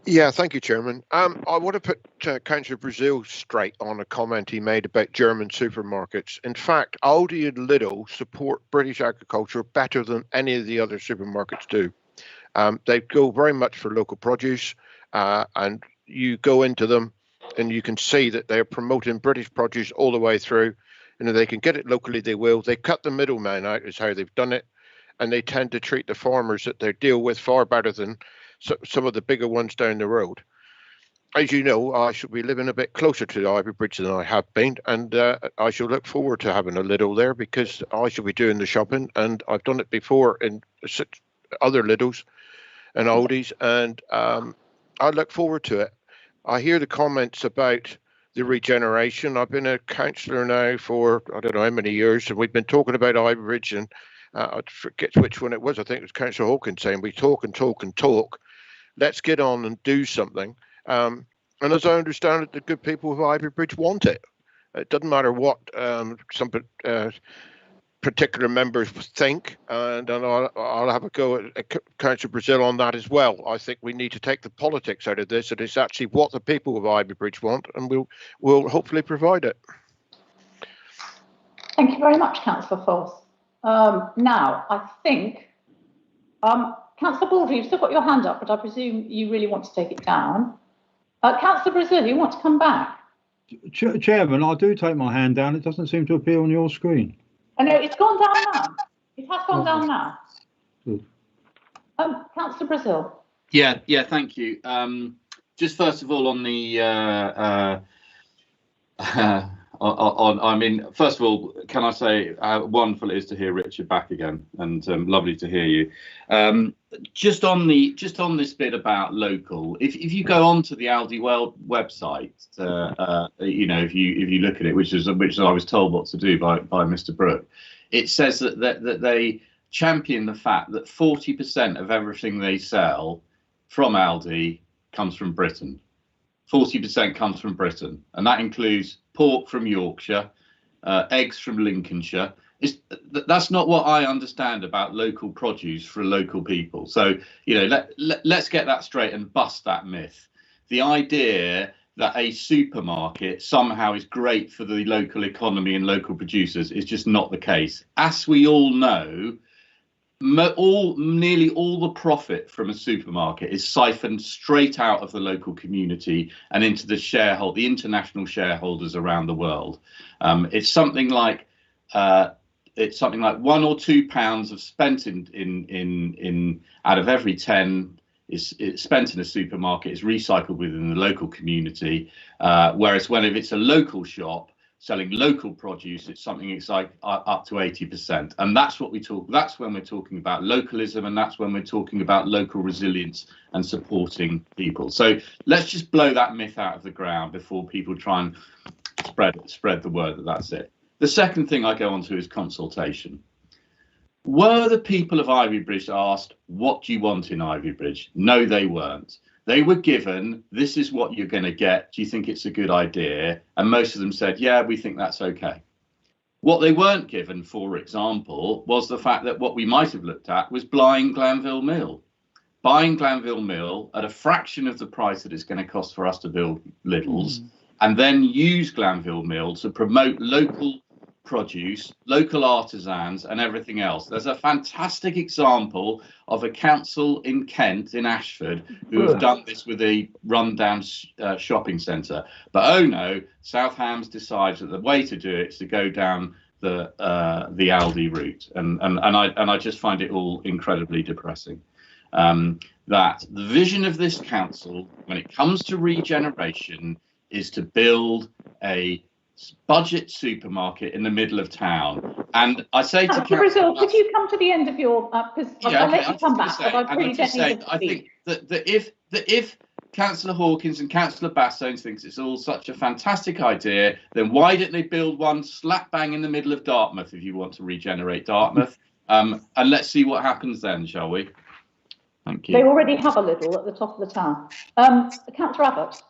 Yeah, thank you, Chairman. I want to put Councillor Brazil straight on a comment he made about German supermarkets. In fact, Aldi and Lidl support British agriculture better than any of the other supermarkets do. They go very much for local produce, and you go into them and you can see that they're promoting British produce all the way through. And if they can get it locally, they will. They cut the middleman out is how they've done it. And they tend to treat the farmers that they deal with far better than some of the bigger ones down the road. As you know, I shall be living a bit closer to the Ivy Bridge than I have been. And I shall look forward to having a Lidl there because I shall be doing the shopping. And I've done it before in other Lidls and Aldis. And I look forward to it. I hear the comments about the regeneration. I've been a councillor now for I don't know how many years, and we've been talking about Ivy Bridge, and I forget which one it was. I think it was Councillor Hawkins saying we talk and talk and talk. Let's get on and do something. And as I understand it, the good people of Ivy Bridge want it. It doesn't matter what some particular members think, and I'll have a go at Councillor Brazil on that as well. I think we need to take the politics out of this, and it's actually what the people of Ivybridge want, and we'll hopefully provide it. Thank you very much, Councillor Foss. Now, I think, Councillor Baldry, you've still got your hand up, but I presume you really want to take it down. Councillor Brazil, you want to come back? Chairman, I do take my hand down. It doesn't seem to appear on your screen. I know, it's gone down now. It has gone down now. Good. Councillor Brazil. Yeah, thank you. Just first of all, on the I mean, first of all, can I say how wonderful it is to hear Richard back again, and lovely to hear you. Just on this bit about local, if you go onto the Aldi World website, you know, if you look at it, which I was told what to do by Mr. Brooke, it says that they champion the fact that 40% of everything they sell from Aldi comes from Britain. 40% comes from Britain, and that includes pork from Yorkshire, eggs from Lincolnshire. That's not what I understand about local produce for local people. So, you know, let's get that straight and bust that myth. The idea that a supermarket somehow is great for the local economy and local producers is just not the case. As we all know, nearly all the profit from a supermarket is siphoned straight out of the local community and into the international shareholders around the world. It's something like £1 or £2 of spent in out of every 10 is spent in a supermarket is recycled within the local community, whereas if it's a local shop selling local produce, it's something it's like up to 80%, and that's what we talk. That's when we're talking about localism, and that's when we're talking about local resilience and supporting people. So let's just blow that myth out of the ground before people try and spread the word that that's it. The second thing I go on to is consultation. Were the people of Ivybridge asked, what do you want in Ivybridge? No, they weren't. They were given, this is what you're going to get. Do you think it's a good idea? And most of them said, yeah, we think that's okay. What they weren't given, for example, was the fact that what we might have looked at was buying Glanville Mill. Buying Glanville Mill at a fraction of the price that it's going to cost for us to build Lidl's, and then use Glanville Mill to promote local produce, local artisans and everything else. There's a fantastic example of a council in Kent, in Ashford, who have done this with a rundown shopping centre. But oh no, South Hams decides that the way to do it is to go down the Aldi route, and I just find it all incredibly depressing. That the vision of this council, when it comes to regeneration, is to build a budget supermarket in the middle of town. And I say to Brazil, could you come to the end of your because I'll let you come back, but I really don't need to I think that if Councillor Hawkins and Councillor Bassones thinks it's all such a fantastic idea, then why didn't they build one slap bang in the middle of Dartmouth if you want to regenerate Dartmouth? And let's see what happens then, shall we? Thank you. They already have a little at the top of the town. Councillor Abbott.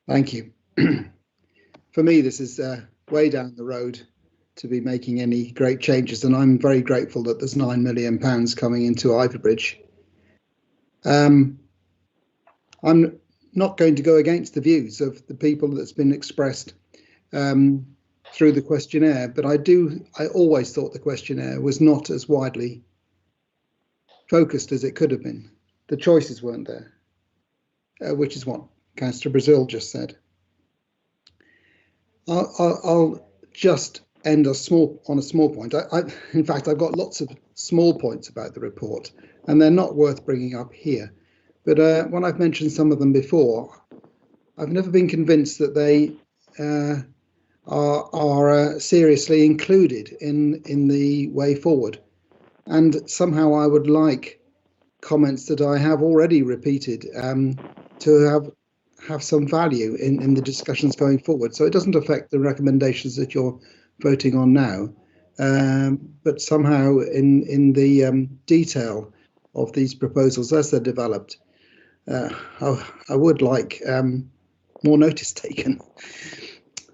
Thank you. For me, this is way down the road to be making any great changes, and I'm very grateful that there's £9 million coming into Ivybridge. I'm not going to go against the views of the people that's been expressed through the questionnaire, but I always thought the questionnaire was not as widely focused as it could have been. The choices weren't there, which is what Councillor Brazil just said. I'll just end on a small point. In fact, I've got lots of small points about the report, and they're not worth bringing up here. But when I've mentioned some of them before, I've never been convinced that they are seriously included in the way forward. And somehow I would like comments that I have already repeated to have some value in the discussions going forward. So it doesn't affect the recommendations that you're voting on now, but somehow in the detail of these proposals as they're developed, I would like more notice taken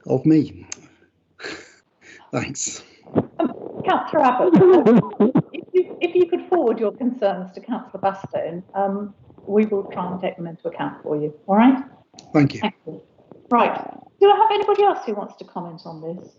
of me. Thanks. Councillor Abbott, if you could forward your concerns to Councillor Bastone, we will try and take them into account for you. All right? Thank you. Thank you. Right. Do I have anybody else who wants to comment on this?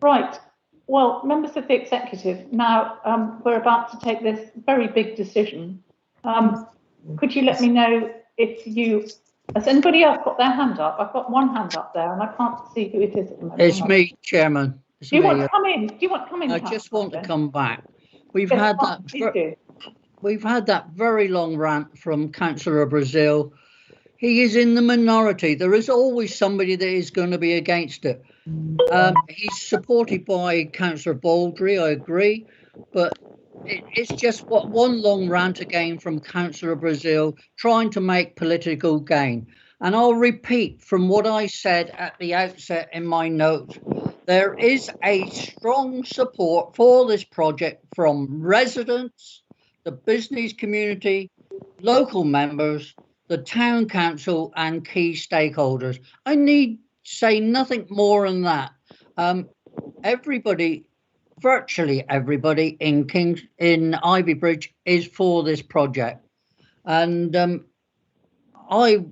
Right. Well, members of the executive, now we're about to take this very big decision. Could you let me know if you, has anybody else got their hand up? I've got one hand up there and I can't see who it is at the moment. It's me, Chairman. Do you want to come in? Do you want to come in? I just want to come back. We've Yes, had fine, that. We've had that very long rant from Councillor Brazil. He is in the minority. There is always somebody that is going to be against it. He's supported by Councillor Baldry, I agree, but it's just one long rant again from Councillor Brazil trying to make political gain. And I'll repeat from what I said at the outset in my note. There is a strong support for this project from residents, the business community, local members, the town council and key stakeholders. I need say nothing more than that. Everybody, virtually everybody in Ivybridge is for this project. And I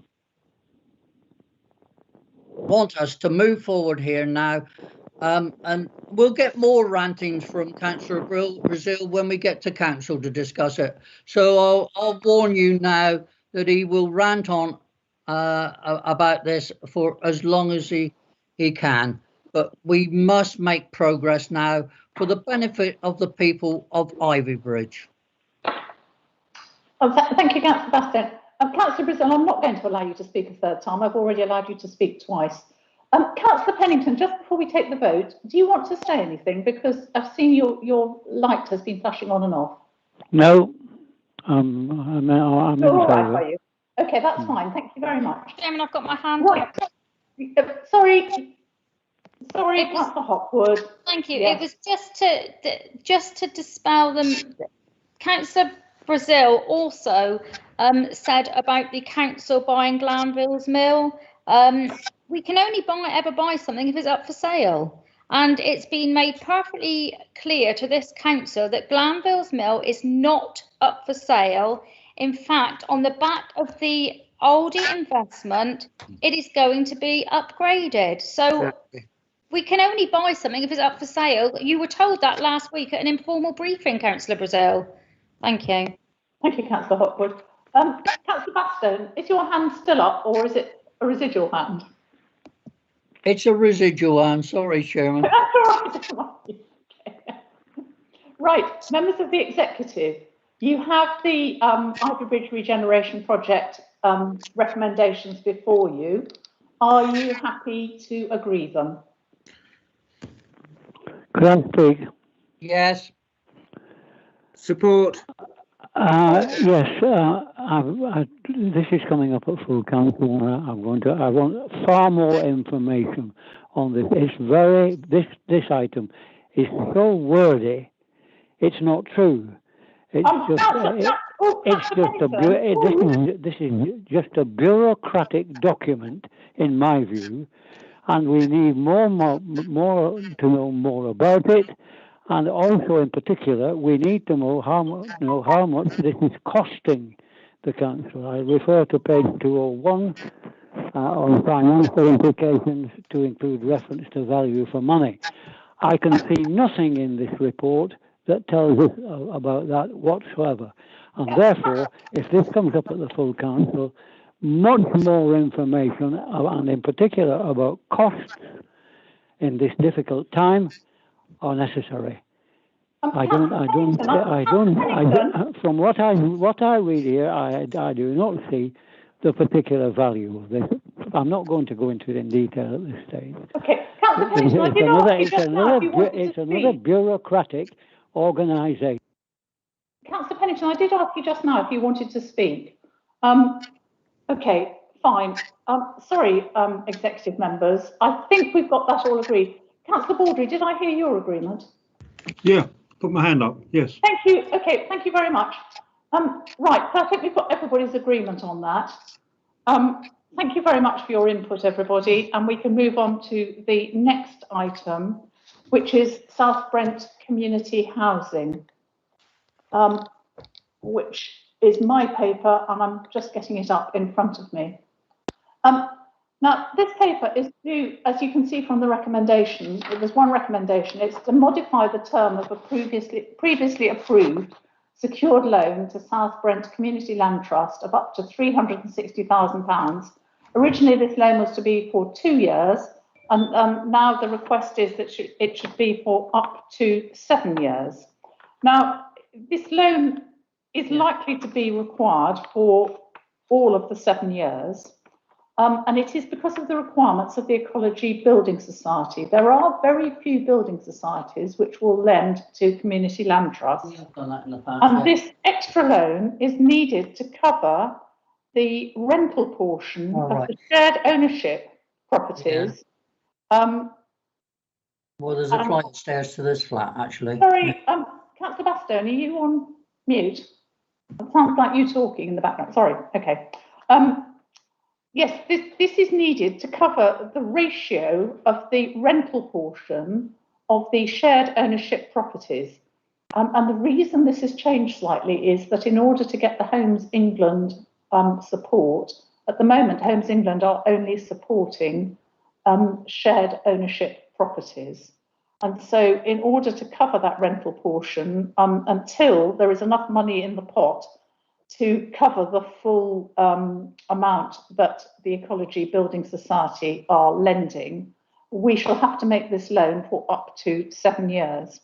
want us to move forward here now. And we'll get more rantings from Councillor Brazil when we get to council to discuss it. So I'll warn you now that he will rant on about this for as long as he can. But we must make progress now for the benefit of the people of Ivybridge. Thank you, Councillor Baston. Councillor Brazil, I'm not going to allow you to speak a third time. I've already allowed you to speak twice. Councillor Pennington, just before we take the vote, do you want to say anything? Because I've seen your light has been flashing on and off. No, I'm in all right, favour. are you? Okay, that's fine. Thank you very much. Chairman, I've got my hand up. Sorry, Councillor Hopwood. Thank you. Yes. It was just to dispel them. Councillor Brazil also said about the council buying Glanville's Mill. We can only ever buy something if it's up for sale. And it's been made perfectly clear to this council that Glanville's Mill is not up for sale. In fact, on the back of the Aldi investment, it is going to be upgraded. So we can only buy something if it's up for sale. You were told that last week at an informal briefing, Councillor Brazil. Thank you. Thank you, Councillor Hopwood. Councillor Bastone, is your hand still up or is it a residual hand? It's a residual hand, sorry, Chairman. That's all right. Right, members of the executive, you have the Ivybridge Regeneration Project recommendations before you. Are you happy to agree them? Could I speak? Yes. Support. Yes, this is coming up at full council. I want far more information on this. This item is so wordy. It's not true. This is just a bureaucratic document, in my view, and we need more to know more about it. And also, in particular, we need to know how much this is costing the council. I refer to page 201 on financial implications to include reference to value for money. I can see nothing in this report that tells us about that whatsoever. And therefore, if this comes up at the full council, much more information, and in particular about costs in this difficult time, are necessary. From what I read here, I do not see the particular value of this. I'm not going to go into it in detail at this stage. Okay, it's another bureaucratic organisation. Councillor Pennington, I did ask you just now if you wanted to speak. Okay, fine. Sorry, executive members. I think we've got that all agreed. Councillor Baldry, did I hear your agreement? Yeah, put my hand up, yes. Thank you. Okay, thank you very much. Right, perfect. We've got everybody's agreement on that. Thank you very much for your input, everybody. And we can move on to the next item, which is South Brent Community Housing, which is my paper, and I'm just getting it up in front of me. Now, this paper is due, as you can see from the recommendation, there's one recommendation, it's to modify the term of a previously approved secured loan to South Brent Community Land Trust of up to £360,000. Originally, this loan was to be for 2 years, and now the request is that it should be for up to 7 years. Now, this loan is likely to be required for all of the 7 years. And it is because of the requirements of the Ecology Building Society. There are very few building societies which will lend to community land trusts. And this extra loan is needed to cover the rental portion of the shared ownership properties. Well, there's a flight of stairs to this flat, actually. Sorry, Councillor Bastone, are you on mute? It sounds like you talking in the background. Sorry, okay. Yes, this is needed to cover the ratio of the rental portion of the shared ownership properties. And the reason this has changed slightly is that in order to get the Homes England support, at the moment, Homes England are only supporting shared ownership properties. And so in order to cover that rental portion, until there is enough money in the pot to cover the full amount that the Ecology Building Society are lending, we shall have to make this loan for up to 7 years.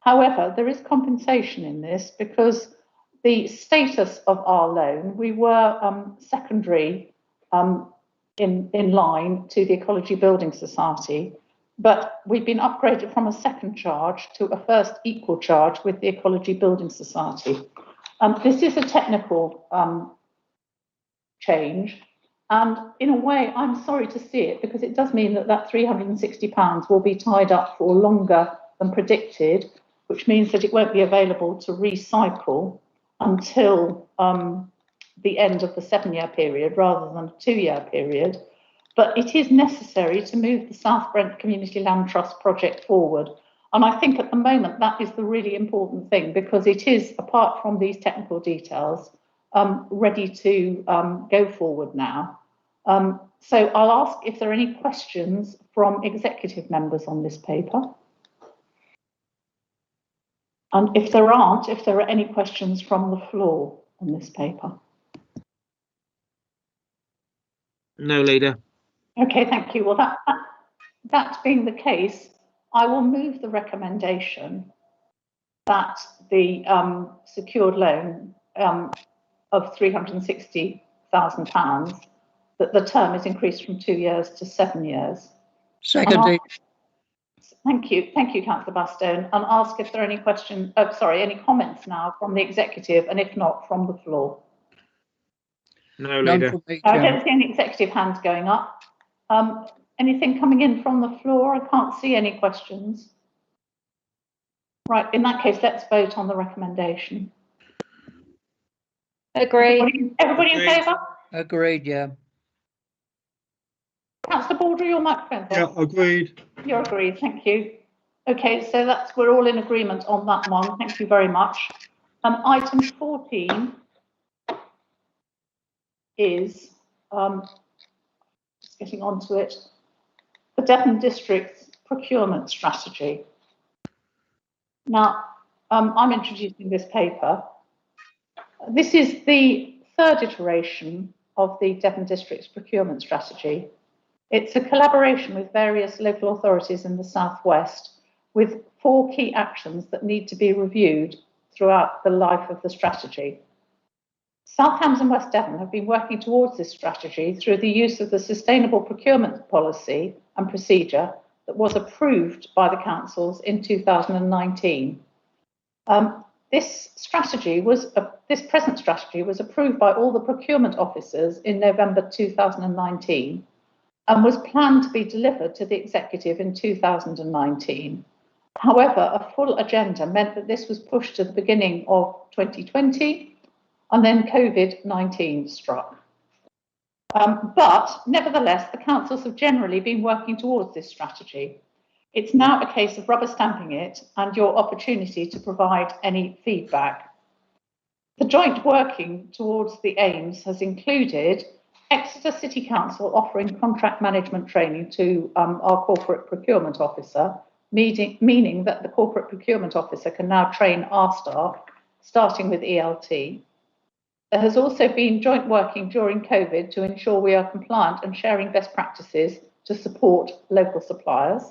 However, there is compensation in this because the status of our loan, we were secondary in line to the Ecology Building Society, but we've been upgraded from a second charge to a first equal charge with the Ecology Building Society. This is a technical change, and in a way, I'm sorry to see it because it does mean that that £360 will be tied up for longer than predicted, which means that it won't be available to recycle until the end of the 7-year period rather than a 2-year period. But it is necessary to move the South Brent Community Land Trust project forward. And I think at the moment that is the really important thing because it is, apart from these technical details, ready to go forward now. So I'll ask if there are any questions from executive members on this paper. And if there aren't, if there are any questions from the floor on this paper. No, Leader. Okay, thank you. Well, that being the case, I will move the recommendation that the secured loan of £360,000, that the term is increased from 2 years to 7 years. Seconded. Thank you, Councillor Bastone, and ask if there are any questions, any comments now from the executive, and if not, from the floor. No, Leader. I don't see any executive hands going up. Anything coming in from the floor? I can't see any questions. Right, in that case, let's vote on the recommendation. Agree. Everybody in favour? Agreed, yeah. Councillor Baldry, your microphone. Yeah, agreed. You're agreed, thank you. Okay, so we're all in agreement on that one. Thank you very much. Item 14 is, just getting onto it, the Devon District's procurement strategy. Now, I'm introducing this paper. This is the third iteration of the Devon District's procurement strategy. It's a collaboration with various local authorities in the Southwest with 4 key actions that need to be reviewed throughout the life of the strategy. South Hams and West Devon have been working towards this strategy through the use of the Sustainable Procurement Policy and Procedure that was approved by the councils in 2019. This present strategy was approved by all the procurement officers in November 2019 and was planned to be delivered to the executive in 2019. However, a full agenda meant that this was pushed to the beginning of 2020, and then COVID-19 struck. But nevertheless, the councils have generally been working towards this strategy. It's now a case of rubber stamping it and your opportunity to provide any feedback. The joint working towards the aims has included Exeter City Council offering contract management training to our corporate procurement officer, meaning that the corporate procurement officer can now train our staff, starting with ELT. There has also been joint working during COVID to ensure we are compliant and sharing best practices to support local suppliers,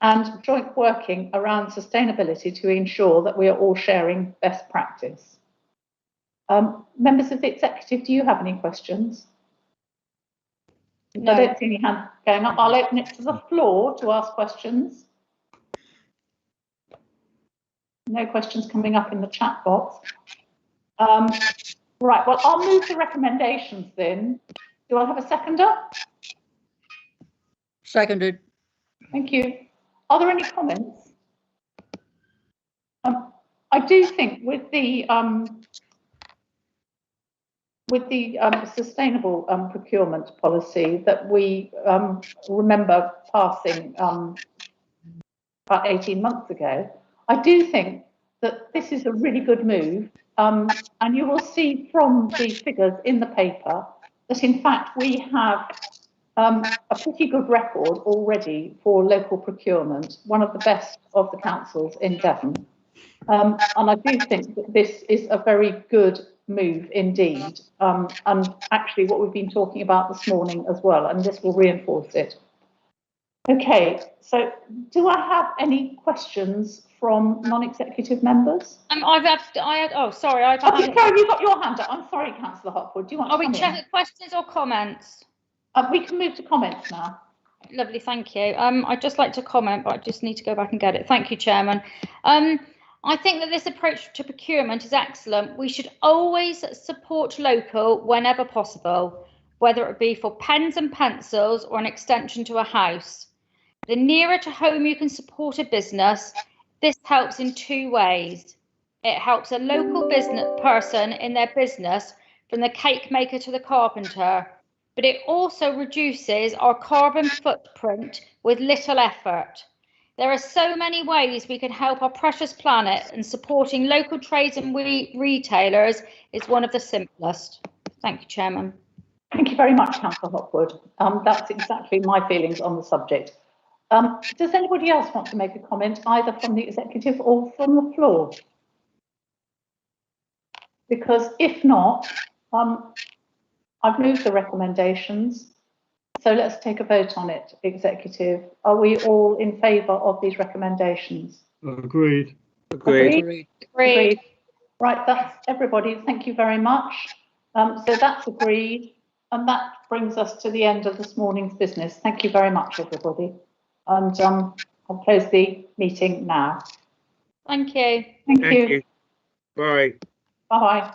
and joint working around sustainability to ensure that we are all sharing best practice. Members of the executive, do you have any questions? No. I don't see any hands going up. I'll open it to the floor to ask questions. No questions coming up in the chat box. Right, well, I'll move the recommendations then. Do I have a seconder? Seconded. Thank you. Are there any comments? I do think with the sustainable procurement policy that we remember passing about 18 months ago, I do think that this is a really good move, and you will see from the figures in the paper that in fact we have a pretty good record already for local procurement, one of the best of the councils in Devon. And I do think that this is a very good move indeed, and actually what we've been talking about this morning as well, and this will reinforce it. Okay, so do I have any questions from non-executive members? Sorry, you got your hand up. I'm sorry, Councillor Hopwood. Do you want? Are we checking questions or comments? We can move to comments now. Lovely, thank you. I'd just like to comment, but I just need to go back and get it. Thank you, Chairman. I think that this approach to procurement is excellent. We should always support local whenever possible, whether it be for pens and pencils or an extension to a house. The nearer to home you can support a business, this helps in two ways. It helps a local business person in their business, from the cake maker to the carpenter, but it also reduces our carbon footprint with little effort. There are so many ways we can help our precious planet, and supporting local trades and retailers is one of the simplest. Thank you, Chairman. Thank you very much, Councillor Hopwood. That's exactly my feelings on the subject. Does anybody else want to make a comment, either from the executive or from the floor? Because if not, I've moved the recommendations. So let's take a vote on it, executive. Are we all in favour of these recommendations? Agreed. Agreed. Right, that's everybody. Thank you very much. So that's agreed. And that brings us to the end of this morning's business. Thank you very much, everybody. And I'll close the meeting now. Thank you. Thank you. Bye. Bye-bye.